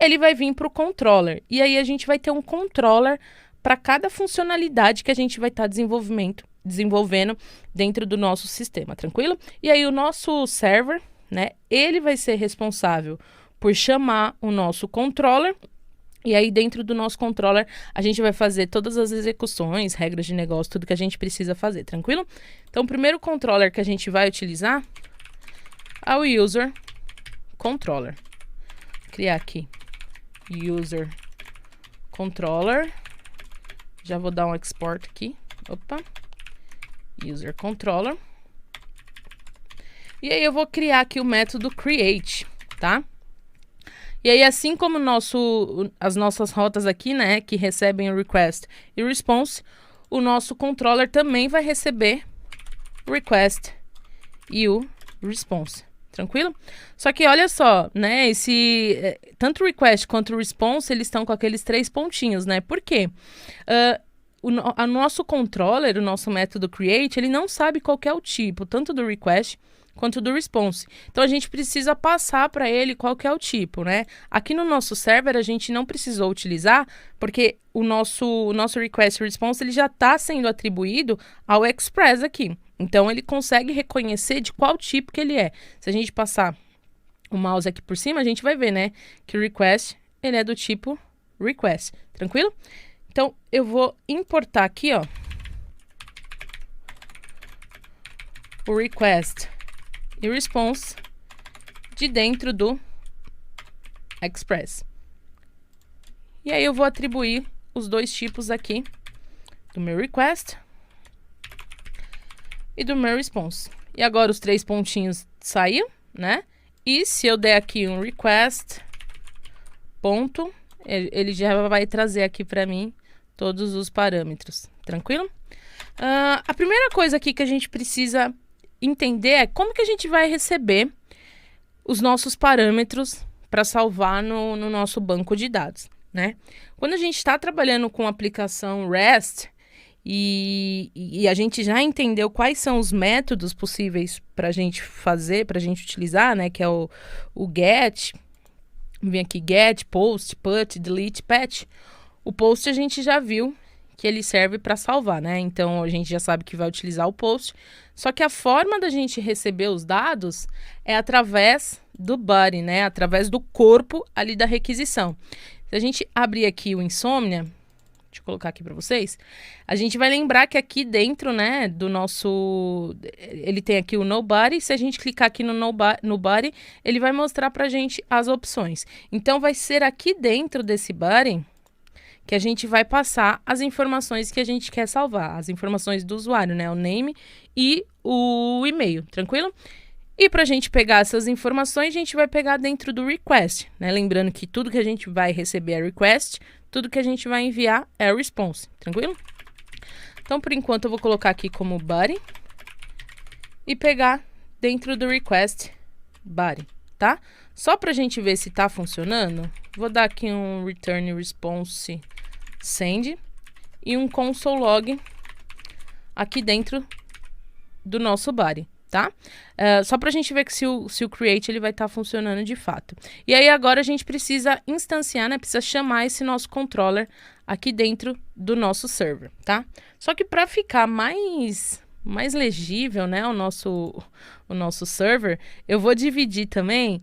ele vai vir para o controller. E aí a gente vai ter um controller para cada funcionalidade que a gente vai estar desenvolvendo dentro do nosso sistema, tranquilo? E aí o nosso server, né, ele vai ser responsável por chamar o nosso controller, e aí dentro do nosso controller a gente vai fazer todas as execuções, regras de negócio, tudo que a gente precisa fazer, tranquilo? Então o primeiro controller que a gente vai utilizar é o user controller. Vou criar aqui user controller. Já vou dar um export aqui. Opa. User controller. E aí eu vou criar aqui o método create, tá? E aí, assim como as nossas rotas aqui, né, que recebem o request e response, o nosso controller também vai receber o request e o response. Tranquilo? Só que olha só, né, tanto o request quanto o response, eles estão com aqueles 3 pontinhos, né? Por quê? O nosso controller, o nosso método create, ele não sabe qual que é o tipo, tanto do request quanto do response. Então, a gente precisa passar para ele qual que é o tipo, né? Aqui no nosso server, a gente não precisou utilizar, porque o nosso request e response, ele já está sendo atribuído ao Express aqui. Então, ele consegue reconhecer de qual tipo que ele é. Se a gente passar o mouse aqui por cima, a gente vai ver, né, que o request, ele é do tipo request. Tranquilo? Então, eu vou importar aqui, ó, o request e response de dentro do Express. E aí eu vou atribuir os 2 tipos aqui do meu request e do meu response. E agora os 3 pontinhos saíram, né? E se eu der aqui um request ponto, ele já vai trazer aqui para mim todos os parâmetros. Tranquilo? A primeira coisa aqui que a gente precisa entender é como que a gente vai receber os nossos parâmetros para salvar no nosso banco de dados, né? Quando a gente está trabalhando com a aplicação REST e a gente já entendeu quais são os métodos possíveis para a gente fazer, para a gente utilizar, né? Que é o GET, vem aqui GET, POST, PUT, DELETE, PATCH. O POST a gente já viu que ele serve para salvar, né? Então, a gente já sabe que vai utilizar o POST. Só que a forma da gente receber os dados é através do body, né? Através do corpo ali da requisição. Se a gente abrir aqui o Insomnia, deixa eu colocar aqui para vocês, a gente vai lembrar que aqui dentro, né, do nosso... Ele tem aqui o Nobody. Se a gente clicar aqui no Body, ele vai mostrar para a gente as opções. Então, vai ser aqui dentro desse body que a gente vai passar as informações que a gente quer salvar, as informações do usuário, né? O name e o e-mail, tranquilo? E para a gente pegar essas informações, a gente vai pegar dentro do request, né? Lembrando que tudo que a gente vai receber é request, tudo que a gente vai enviar é response, tranquilo? Então, por enquanto, eu vou colocar aqui como body e pegar dentro do request body, tá? Só para a gente ver se está funcionando, vou dar aqui um return response send e um console log aqui dentro do nosso body, tá? Só para a gente ver que se o create ele vai estar funcionando de fato. E aí agora a gente precisa instanciar, né? Precisa chamar esse nosso controller aqui dentro do nosso server, tá? Só que para ficar mais legível, né, o nosso server, eu vou dividir também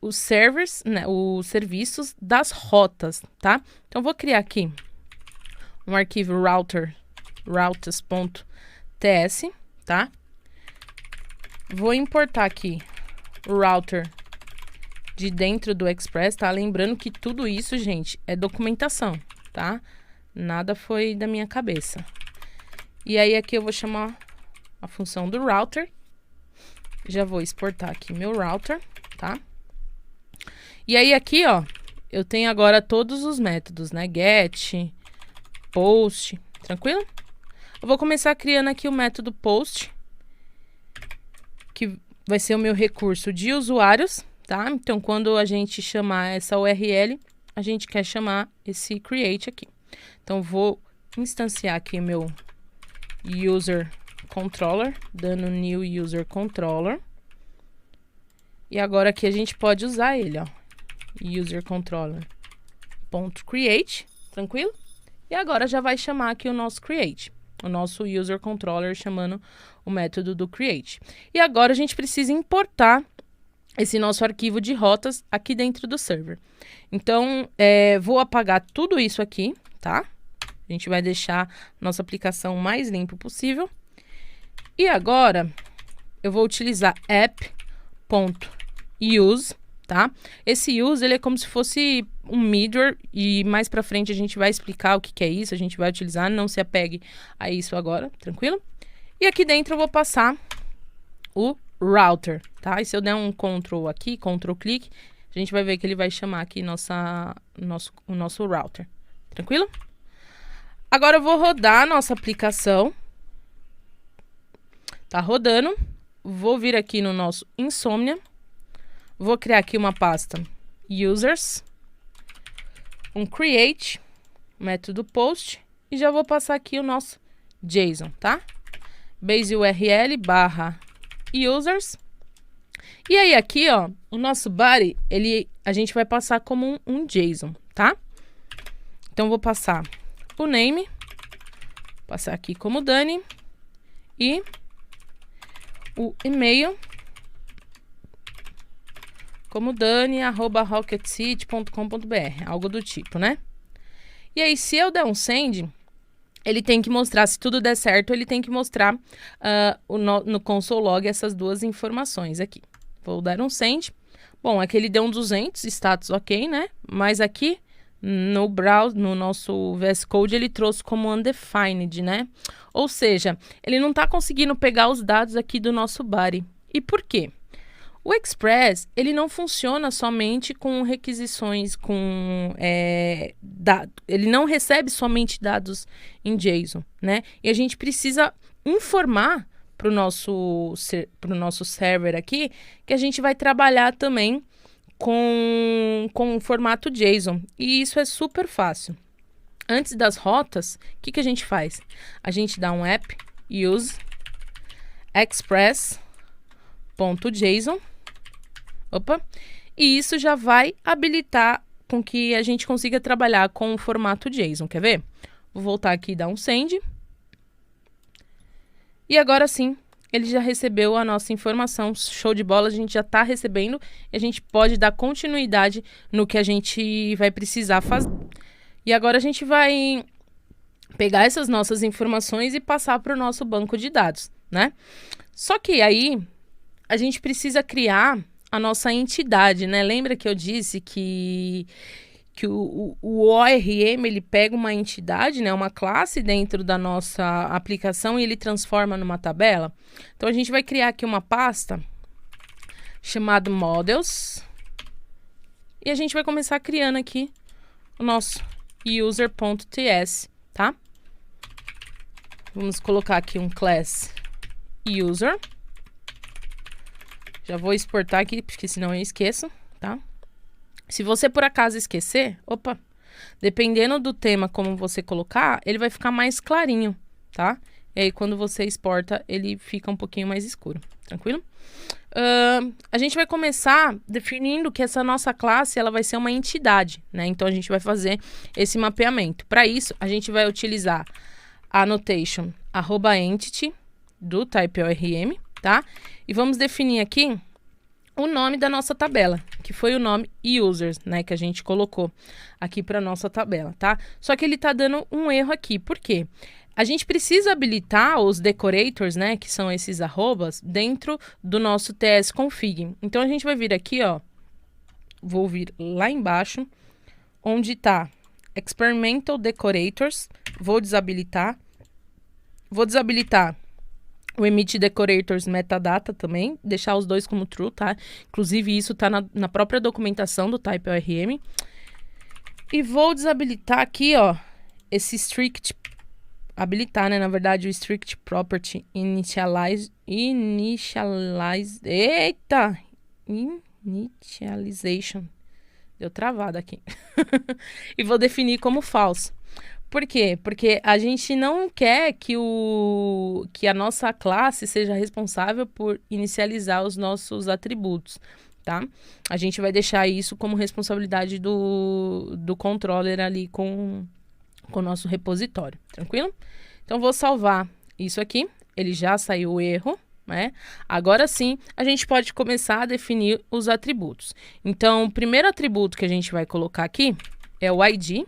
os servers, né, os serviços das rotas, tá? Então, vou criar aqui um arquivo routers.ts, tá? Vou importar aqui o router de dentro do Express, tá? Lembrando que tudo isso, gente, é documentação, tá? Nada foi da minha cabeça. E aí, aqui eu vou chamar a função do router. Já vou exportar aqui meu router, tá? E aí, aqui, ó, eu tenho agora todos os métodos, né? Get, post, tranquilo? Eu vou começar criando aqui o método post, que vai ser o meu recurso de usuários, tá? Então, quando a gente chamar essa URL, a gente quer chamar esse create aqui. Então, vou instanciar aqui meu user controller, dando new user controller. E agora aqui a gente pode usar ele, ó. User controller .create, tranquilo? E agora já vai chamar aqui o nosso create, o nosso user controller chamando o método do create. E agora a gente precisa importar esse nosso arquivo de rotas aqui dentro do server. Então, vou apagar tudo isso aqui, tá? A gente vai deixar nossa aplicação mais limpa possível. E agora, eu vou utilizar app.use, tá? Esse use, ele é como se fosse um middleware e mais pra frente a gente vai explicar o que é isso, a gente vai utilizar, não se apegue a isso agora, tranquilo? E aqui dentro eu vou passar o router, tá? E se eu der um Ctrl aqui, Ctrl clique, a gente vai ver que ele vai chamar aqui o nosso router, tranquilo? Agora eu vou rodar a nossa aplicação. Tá rodando. Vou vir aqui no nosso Insomnia. Vou criar aqui uma pasta users, um create, método post, e já vou passar aqui o nosso JSON, tá? Base URL /users. E aí aqui, ó, o nosso body, a gente vai passar como um JSON, tá? Então vou passar o name, passar aqui como Dani, e o e-mail como dani@rocketcity.com.br, algo do tipo, né? E aí, se eu der um send, ele tem que mostrar, se tudo der certo, ele tem que mostrar no console log essas duas informações aqui. Vou dar um send. Bom, aqui ele deu um 200, status ok, né? Mas aqui no browser, no nosso VS Code, ele trouxe como undefined, né? Ou seja, ele não está conseguindo pegar os dados aqui do nosso body. E por quê? O Express, ele não funciona somente com requisições, ele não recebe somente dados em JSON, né? E a gente precisa informar para o nosso server aqui, que a gente vai trabalhar também com o formato JSON. E isso é super fácil. Antes das rotas, o que a gente faz? A gente dá um app use express.json. Opa! E isso já vai habilitar com que a gente consiga trabalhar com o formato JSON. Quer ver? Vou voltar aqui e dar um send. E agora sim, ele já recebeu a nossa informação. Show de bola, a gente já está recebendo e a gente pode dar continuidade no que a gente vai precisar fazer. E agora a gente vai pegar essas nossas informações e passar para o nosso banco de dados, né? Só que aí a gente precisa criar a nossa entidade, né? Lembra que eu disse que o ORM, ele pega uma entidade, né? Uma classe dentro da nossa aplicação e ele transforma numa tabela? Então, a gente vai criar aqui uma pasta chamada models e a gente vai começar criando aqui o nosso user.ts, tá? Vamos colocar aqui um class user. Já vou exportar aqui, porque senão eu esqueço, tá? Se você por acaso esquecer, opa, dependendo do tema como você colocar, ele vai ficar mais clarinho, tá? E aí quando você exporta, ele fica um pouquinho mais escuro, tranquilo? A gente vai começar definindo que essa nossa classe, ela vai ser uma entidade, né? Então a gente vai fazer esse mapeamento. Para isso, a gente vai utilizar a annotation @entity do type ORM, tá? E vamos definir aqui o nome da nossa tabela, que foi o nome users, né, que a gente colocou aqui para nossa tabela, tá? Só que ele tá dando um erro aqui. Por quê? A gente precisa habilitar os decorators, né, que são esses arrobas, dentro do nosso tsconfig. Então a gente vai vir aqui, ó, vou vir lá embaixo, onde tá experimental decorators, vou desabilitar o emit decorators metadata também, deixar os dois como true, tá? Inclusive isso tá na própria documentação do type ORM. E vou desabilitar aqui, ó, esse strict, habilitar, né? Na verdade, o strict property initialization. Deu travada aqui. E vou definir como false. Por quê? Porque a gente não quer que a nossa classe seja responsável por inicializar os nossos atributos, tá? A gente vai deixar isso como responsabilidade do controller ali com o nosso repositório, tranquilo? Então, vou salvar isso aqui. Ele já saiu o erro, né? Agora sim, a gente pode começar a definir os atributos. Então, o primeiro atributo que a gente vai colocar aqui é o ID.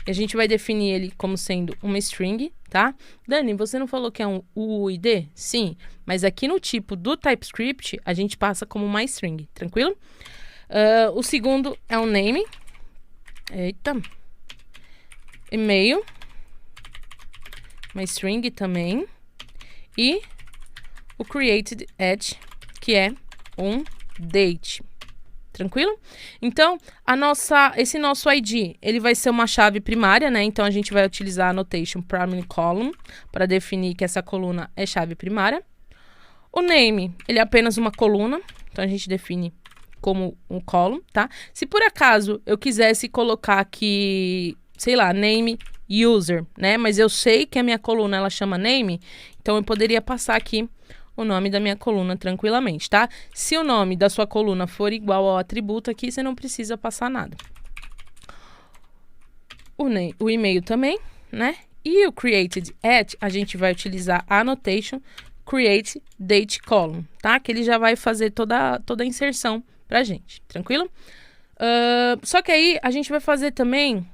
E a gente vai definir ele como sendo uma string, tá? Dani, você não falou que é um UID? Sim, mas aqui no tipo do TypeScript, a gente passa como uma string, tranquilo? O segundo é um name. Eita. E-mail. Uma string também. E o created at, que é um date. Tranquilo? Então, esse nosso ID, ele vai ser uma chave primária, né? Então, a gente vai utilizar a annotation primary column para definir que essa coluna é chave primária. O name, ele é apenas uma coluna, então a gente define como um column, tá? Se por acaso eu quisesse colocar aqui, sei lá, name user, né? Mas eu sei que a minha coluna, ela chama name, então eu poderia passar aqui o nome da minha coluna tranquilamente, tá? Se o nome da sua coluna for igual ao atributo aqui, você não precisa passar nada. O e-mail também, né? E o created at, a gente vai utilizar a annotation create date column, tá? Que ele já vai fazer toda a inserção pra gente, tranquilo? Só que aí a gente vai fazer também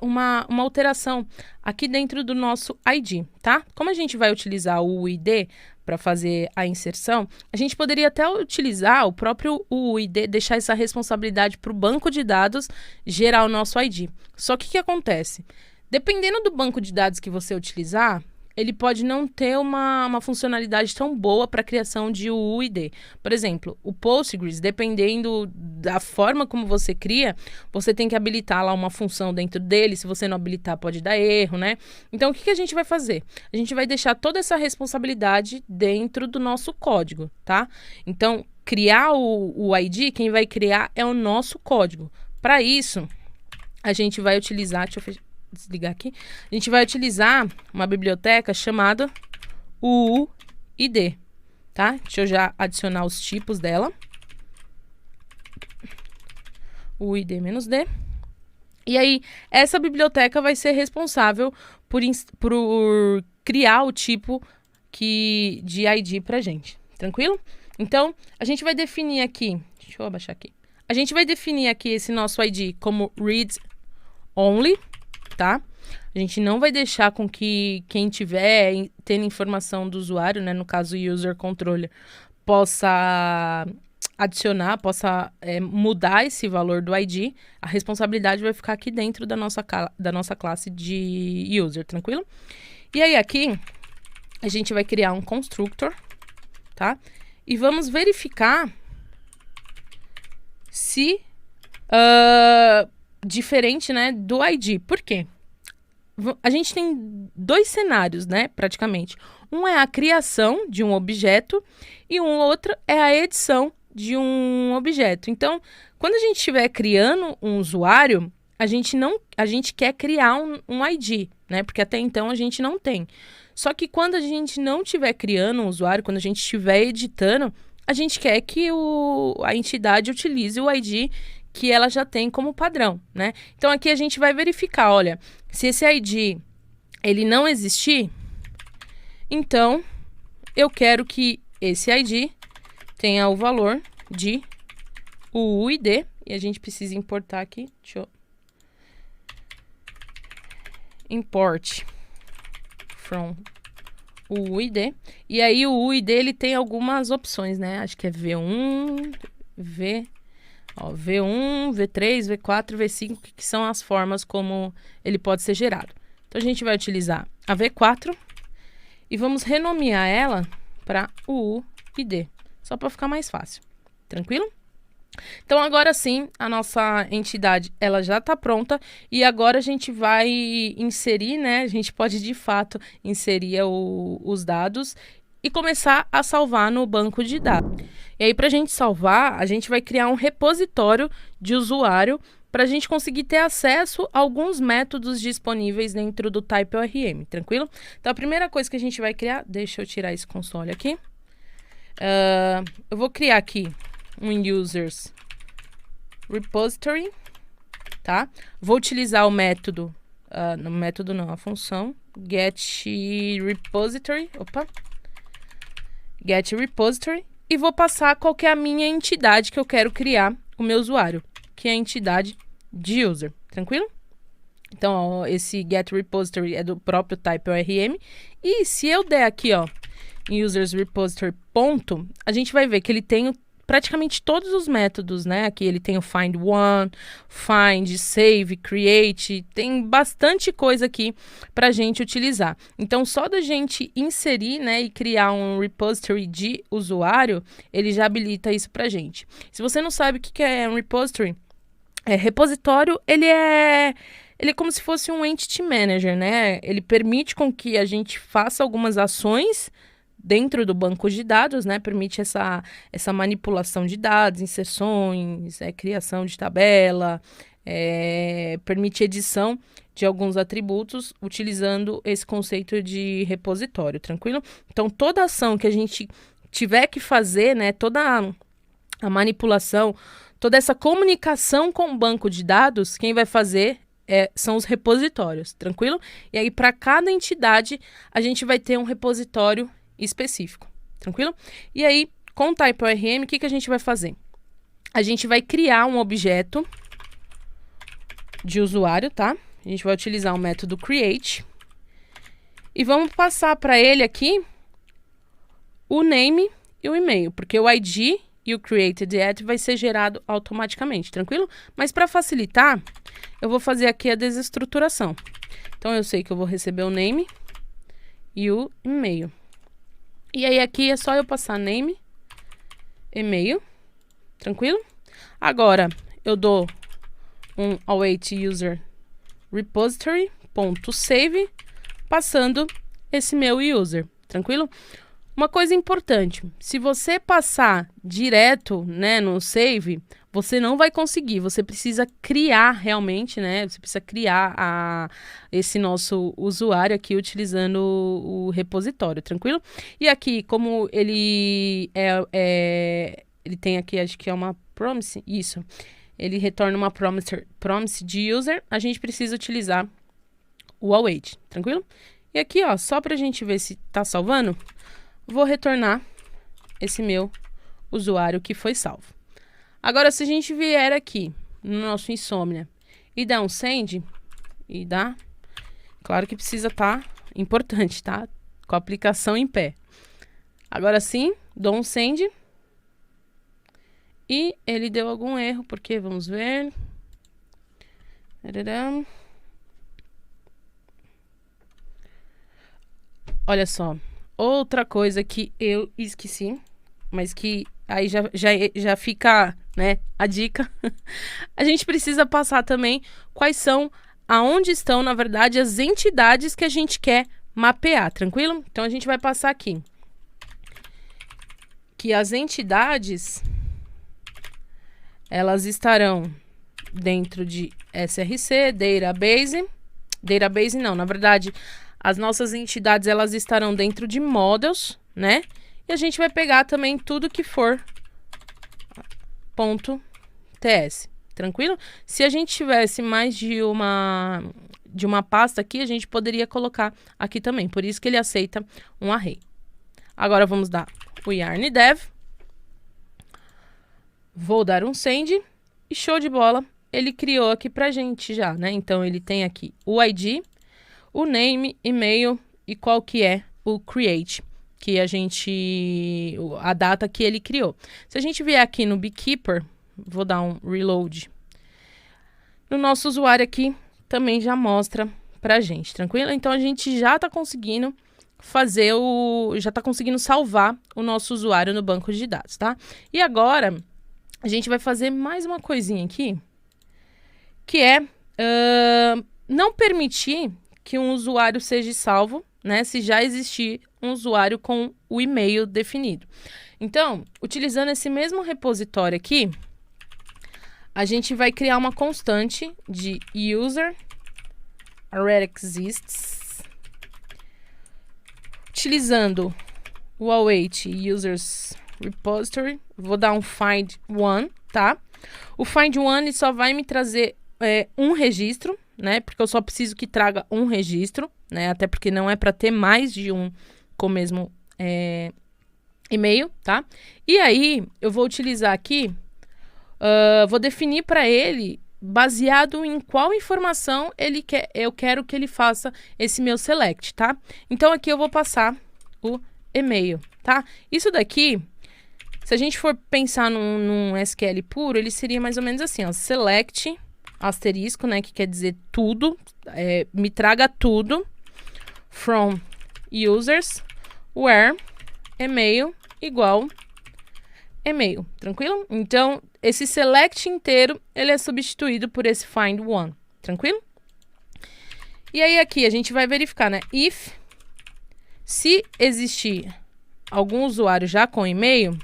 uma alteração aqui dentro do nosso ID, tá? Como a gente vai utilizar o UID para fazer a inserção, a gente poderia até utilizar o próprio UID, deixar essa responsabilidade para o banco de dados gerar o nosso ID. Só que o que acontece? Dependendo do banco de dados que você utilizar, ele pode não ter uma funcionalidade tão boa para a criação de UUID. Por exemplo, o Postgres, dependendo da forma como você cria, você tem que habilitar lá uma função dentro dele. Se você não habilitar, pode dar erro, né? Então, o que a gente vai fazer? A gente vai deixar toda essa responsabilidade dentro do nosso código, tá? Então, criar o ID, quem vai criar é o nosso código. Para isso, a gente vai utilizar... Deixa eu desligar aqui. A gente vai utilizar uma biblioteca chamada UUID, tá? Deixa eu já adicionar os tipos dela. UUID-D. E aí, essa biblioteca vai ser responsável por criar o tipo de ID pra gente. Tranquilo? Então, a gente vai definir aqui... Deixa eu abaixar aqui. A gente vai definir aqui esse nosso ID como read only, tá? A gente não vai deixar com que quem tiver tendo informação do usuário, né, no caso o user controller, possa adicionar, possa mudar esse valor do ID. A responsabilidade vai ficar aqui dentro da nossa classe de user, tranquilo? E aí aqui, a gente vai criar um constructor, tá? E vamos verificar se diferente, né, do ID. Por quê? A gente tem dois cenários, né, praticamente. Um é a criação de um objeto e um outro é a edição de um objeto. Então, quando a gente estiver criando um usuário, a gente quer criar um ID, né, porque até então a gente não tem. Só que quando a gente não estiver criando um usuário, quando a gente estiver editando, a gente quer que a entidade utilize o ID que ela já tem como padrão, né? Então, aqui a gente vai verificar, olha, se esse ID, ele não existir, então, eu quero que esse ID tenha o valor de UUID, e a gente precisa importar aqui, deixa eu... Import from UUID, e aí o UUID, ele tem algumas opções, né? Acho que é V1, V1, V3, V4, V5, que são as formas como ele pode ser gerado. Então, a gente vai utilizar a V4 e vamos renomear ela para UUID, só para ficar mais fácil. Tranquilo? Então, agora sim, a nossa entidade, ela já está pronta e agora a gente vai inserir, né? A gente pode, de fato, inserir os dados e começar a salvar no banco de dados. E aí, para a gente salvar, a gente vai criar um repositório de usuário para a gente conseguir ter acesso a alguns métodos disponíveis dentro do TypeORM, tranquilo? Então, a primeira coisa que a gente vai criar... Deixa eu tirar esse console aqui. Eu vou criar aqui um users repository, tá? Vou utilizar o método... a função getRepository. GetRepository, e vou passar qual que é a minha entidade que eu quero criar o meu usuário, que é a entidade de user, tranquilo? Então, ó, esse getRepository é do próprio TypeORM, e se eu der aqui, ó, em usersRepository ponto, a gente vai ver que ele tem praticamente todos os métodos, né? Aqui ele tem o find one, find, save, create, tem bastante coisa aqui para a gente utilizar. Então, só da gente inserir, né, e criar um repository de usuário, ele já habilita isso para a gente. Se você não sabe o que é um repository, repositório, ele é como se fosse um entity manager, né? Ele permite com que a gente faça algumas ações dentro do banco de dados, né? Permite essa manipulação de dados, inserções, criação de tabela, permite edição de alguns atributos utilizando esse conceito de repositório, tranquilo? Então, toda ação que a gente tiver que fazer, né? Toda a manipulação, toda essa comunicação com o banco de dados, quem vai fazer são os repositórios, tranquilo? E aí, para cada entidade, a gente vai ter um repositório específico, tranquilo? E aí, com o TypeORM, o que a gente vai fazer? A gente vai criar um objeto de usuário, tá? A gente vai utilizar o método create e vamos passar para ele aqui o name e o e-mail, porque o ID e o created@ vai ser gerado automaticamente, tranquilo? Mas para facilitar, eu vou fazer aqui a desestruturação. Então, eu sei que eu vou receber o name e o e-mail. E aí aqui é só eu passar name, e-mail, tranquilo? Agora eu dou um await user repository.save, passando esse meu user, tranquilo? Uma coisa importante, se você passar direto, né, no save, você não vai conseguir, você precisa criar realmente, né, você precisa criar esse nosso usuário aqui utilizando o repositório, tranquilo? E aqui, como ele ele tem aqui, acho que é uma promise, isso, ele retorna uma promise de user, a gente precisa utilizar o await, tranquilo? E aqui, ó, só pra gente ver se tá salvando, vou retornar esse meu usuário que foi salvo. Agora, se a gente vier aqui no nosso Insomnia e dar um send, e dá, claro que precisa estar importante, tá? Com a aplicação em pé. Agora sim, dou um send e ele deu algum erro, porque vamos ver. Olha só. Outra coisa que eu esqueci, mas que aí já fica, né, a dica. A gente precisa passar também quais são, aonde estão, na verdade, as entidades que a gente quer mapear, tranquilo? Então, a gente vai passar aqui. Que as entidades, elas estarão dentro de SRC, Database. Database não, na verdade... As nossas entidades, elas estarão dentro de models, né? E a gente vai pegar também tudo que for .ts, tranquilo? Se a gente tivesse mais de uma pasta aqui, a gente poderia colocar aqui também. Por isso que ele aceita um array. Agora vamos dar o yarn dev. Vou dar um send e show de bola. Ele criou aqui pra gente já, né? Então ele tem aqui o ID, o name, e-mail e qual que é o create, que a data que ele criou. Se a gente vier aqui no Beekeeper, vou dar um reload. No nosso usuário aqui também já mostra pra gente, tranquilo? Então a gente já tá conseguindo salvar o nosso usuário no banco de dados, tá? E agora a gente vai fazer mais uma coisinha aqui, que é não permitir que um usuário seja salvo, né, se já existir um usuário com o e-mail definido. Então, utilizando esse mesmo repositório aqui, a gente vai criar uma constante de user already exists, utilizando o await users repository, vou dar um find one, tá? O find one ele só vai me trazer um registro, né? Porque eu só preciso que traga um registro, né? Até porque não é para ter mais de um com o mesmo e-mail, tá? E aí, eu vou utilizar aqui, vou definir para ele, baseado em qual informação eu quero que ele faça esse meu select, tá? Então, aqui eu vou passar o e-mail, tá? Isso daqui, se a gente for pensar num SQL puro, ele seria mais ou menos assim, ó, select... asterisco, né, que quer dizer tudo, me traga tudo, from users, where, e-mail, igual, e-mail, tranquilo? Então, esse select inteiro, ele é substituído por esse find one, tranquilo? E aí aqui, a gente vai verificar, né, if, se existir algum usuário já com e-mail,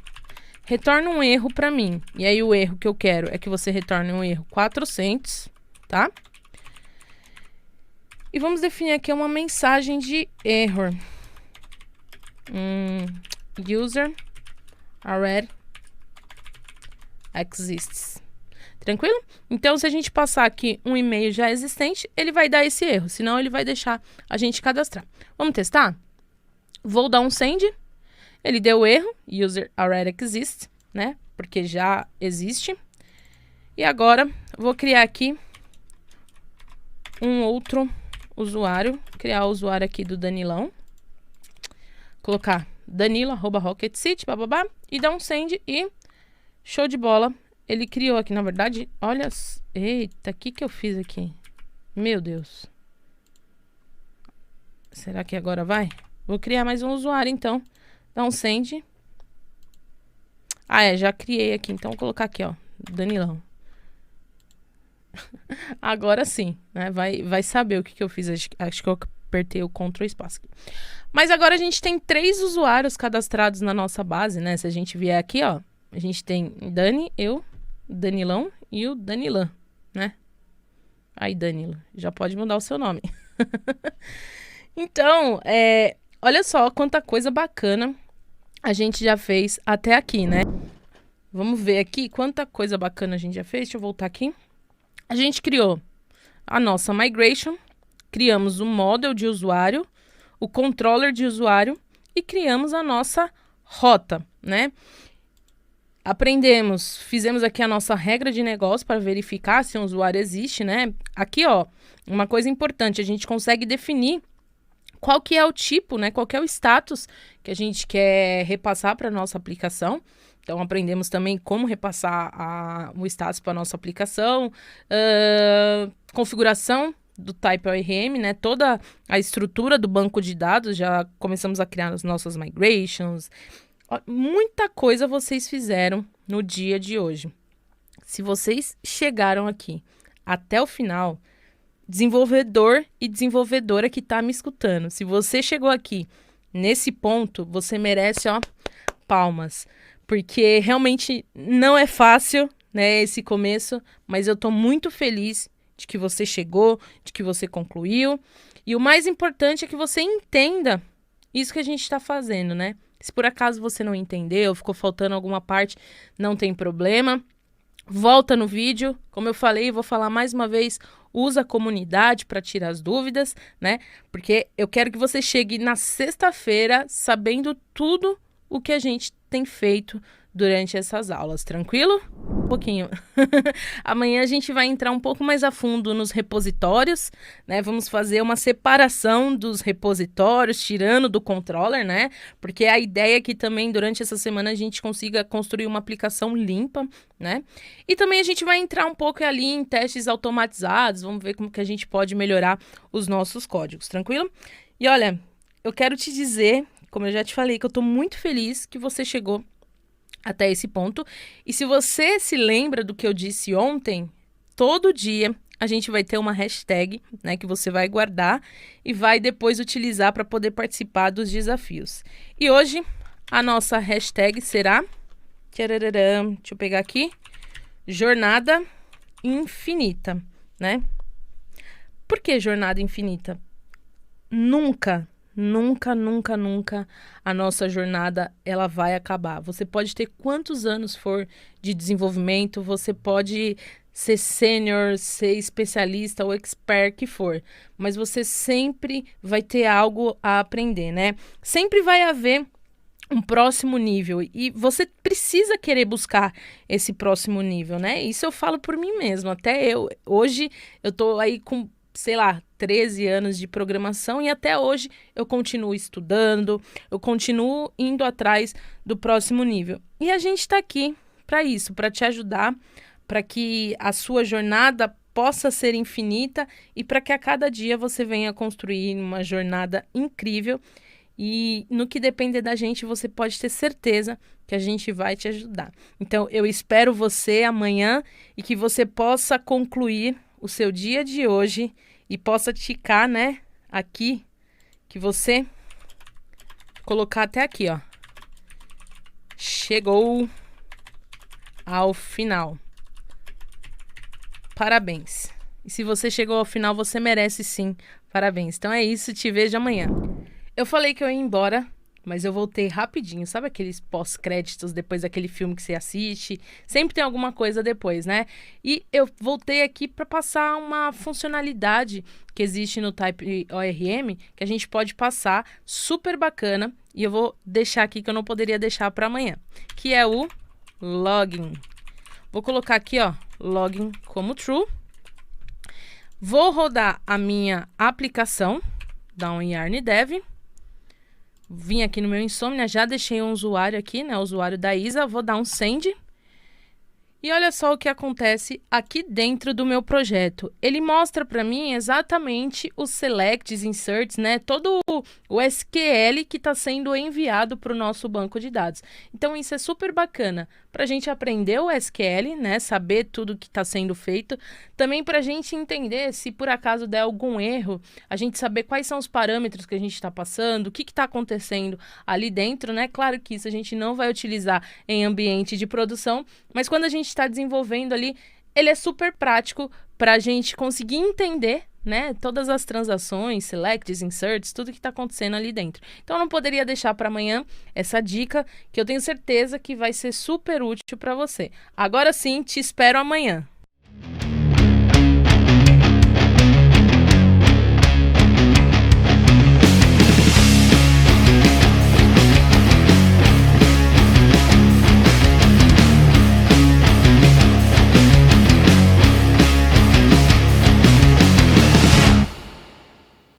retorna um erro para mim. E aí o erro que eu quero é que você retorne um erro 400, tá? E vamos definir aqui uma mensagem de error. User already exists. Tranquilo? Então, se a gente passar aqui um e-mail já existente, ele vai dar esse erro. Senão, ele vai deixar a gente cadastrar. Vamos testar? Vou dar um send. Ele deu erro, user already exists, né? Porque já existe. E agora, vou criar aqui um outro usuário. Criar o usuário aqui do Danilão. Colocar danilo@rocketcity, bababá. E dar um send e show de bola. Ele criou aqui, na verdade, olha... Eita, o que eu fiz aqui? Meu Deus. Será que agora vai? Vou criar mais um usuário, então. Dá um send. Já criei aqui. Então, vou colocar aqui, ó. Danilão. Agora sim, né? Vai saber o que eu fiz. Acho que eu apertei o Ctrl Espaço. Mas agora a gente tem 3 usuários cadastrados na nossa base, né? Se a gente vier aqui, ó. A gente tem Dani, eu, Danilão e o Danilan, né? Aí, Danilo, já pode mudar o seu nome. Então, olha só quanta coisa bacana a gente já fez até aqui, né? Vamos ver aqui quanta coisa bacana a gente já fez. Deixa eu voltar aqui. A gente criou a nossa migration, criamos o model de usuário, o controller de usuário e criamos a nossa rota, né? Fizemos aqui a nossa regra de negócio para verificar se um usuário existe, né? Aqui, ó, uma coisa importante, a gente consegue definir qual que é o tipo, né? Qual que é o status que a gente quer repassar para a nossa aplicação. Então, aprendemos também como repassar o status para a nossa aplicação, configuração do Type ORM, né? Toda a estrutura do banco de dados, já começamos a criar as nossas migrations. Muita coisa vocês fizeram no dia de hoje. Se vocês chegaram aqui até o final, desenvolvedor e desenvolvedora que está me escutando, se você chegou aqui nesse ponto, você merece, ó, palmas. Porque realmente não é fácil, né, esse começo, mas eu tô muito feliz de que você chegou, de que você concluiu. E o mais importante é que você entenda isso que a gente está fazendo, né? Se por acaso você não entendeu, ficou faltando alguma parte, não tem problema. Volta no vídeo, como eu falei, vou falar mais uma vez, usa a comunidade para tirar as dúvidas, né? Porque eu quero que você chegue na sexta-feira sabendo tudo o que a gente tem feito durante essas aulas, tranquilo? Um pouquinho. Amanhã a gente vai entrar um pouco mais a fundo nos repositórios, né? Vamos fazer uma separação dos repositórios, tirando do controller, né? Porque a ideia é que também durante essa semana a gente consiga construir uma aplicação limpa, né? E também a gente vai entrar um pouco ali em testes automatizados, vamos ver como que a gente pode melhorar os nossos códigos, tranquilo? E olha, eu quero te dizer, como eu já te falei, que eu tô muito feliz que você chegou até esse ponto. E se você se lembra do que eu disse ontem, todo dia a gente vai ter uma hashtag, né, que você vai guardar e vai depois utilizar para poder participar dos desafios. E hoje a nossa hashtag será, deixa eu pegar aqui, jornada infinita, né? Por que jornada infinita? Nunca a nossa jornada ela vai acabar. Você pode ter quantos anos for de desenvolvimento, você pode ser sênior, ser especialista ou expert que for, mas você sempre vai ter algo a aprender, né? Sempre vai haver um próximo nível e você precisa querer buscar esse próximo nível, né? Isso eu falo por mim mesmo. Hoje eu tô aí com, sei lá, 13 anos de programação e até hoje eu continuo estudando, eu continuo indo atrás do próximo nível. E a gente está aqui para isso, para te ajudar, para que a sua jornada possa ser infinita e para que a cada dia você venha construir uma jornada incrível. E no que depender da gente, você pode ter certeza que a gente vai te ajudar. Então, eu espero você amanhã e que você possa concluir o seu dia de hoje e possa ticar, né, aqui, que você colocar até aqui, ó. Chegou ao final. Parabéns. E se você chegou ao final, você merece sim. Parabéns. Então é isso, te vejo amanhã. Eu falei que eu ia embora, mas eu voltei rapidinho. Sabe aqueles pós-créditos depois daquele filme que você assiste? Sempre tem alguma coisa depois, né? E eu voltei aqui para passar uma funcionalidade que existe no Type ORM, que a gente pode passar, super bacana. E eu vou deixar aqui, que eu não poderia deixar para amanhã, que é o login. Vou colocar aqui, ó, login como true. Vou rodar a minha aplicação, dar um yarn dev. Vim aqui no meu Insomnia, já deixei um usuário aqui, né? O usuário da Isa. Vou dar um send. E olha só o que acontece aqui dentro do meu projeto. Ele mostra para mim exatamente os selects, inserts, né? Todo o SQL que está sendo enviado para o nosso banco de dados. Então isso é super bacana para a gente aprender o SQL, né? Saber tudo que está sendo feito. Também para a gente entender se por acaso der algum erro, a gente saber quais são os parâmetros que a gente está passando, o que está acontecendo ali dentro, né? Claro que isso a gente não vai utilizar em ambiente de produção, mas quando a gente está desenvolvendo ali, ele é super prático para a gente conseguir entender, né, todas as transações, selects, inserts, tudo que está acontecendo ali dentro. Então, eu não poderia deixar para amanhã essa dica que eu tenho certeza que vai ser super útil para você. Agora sim, te espero amanhã.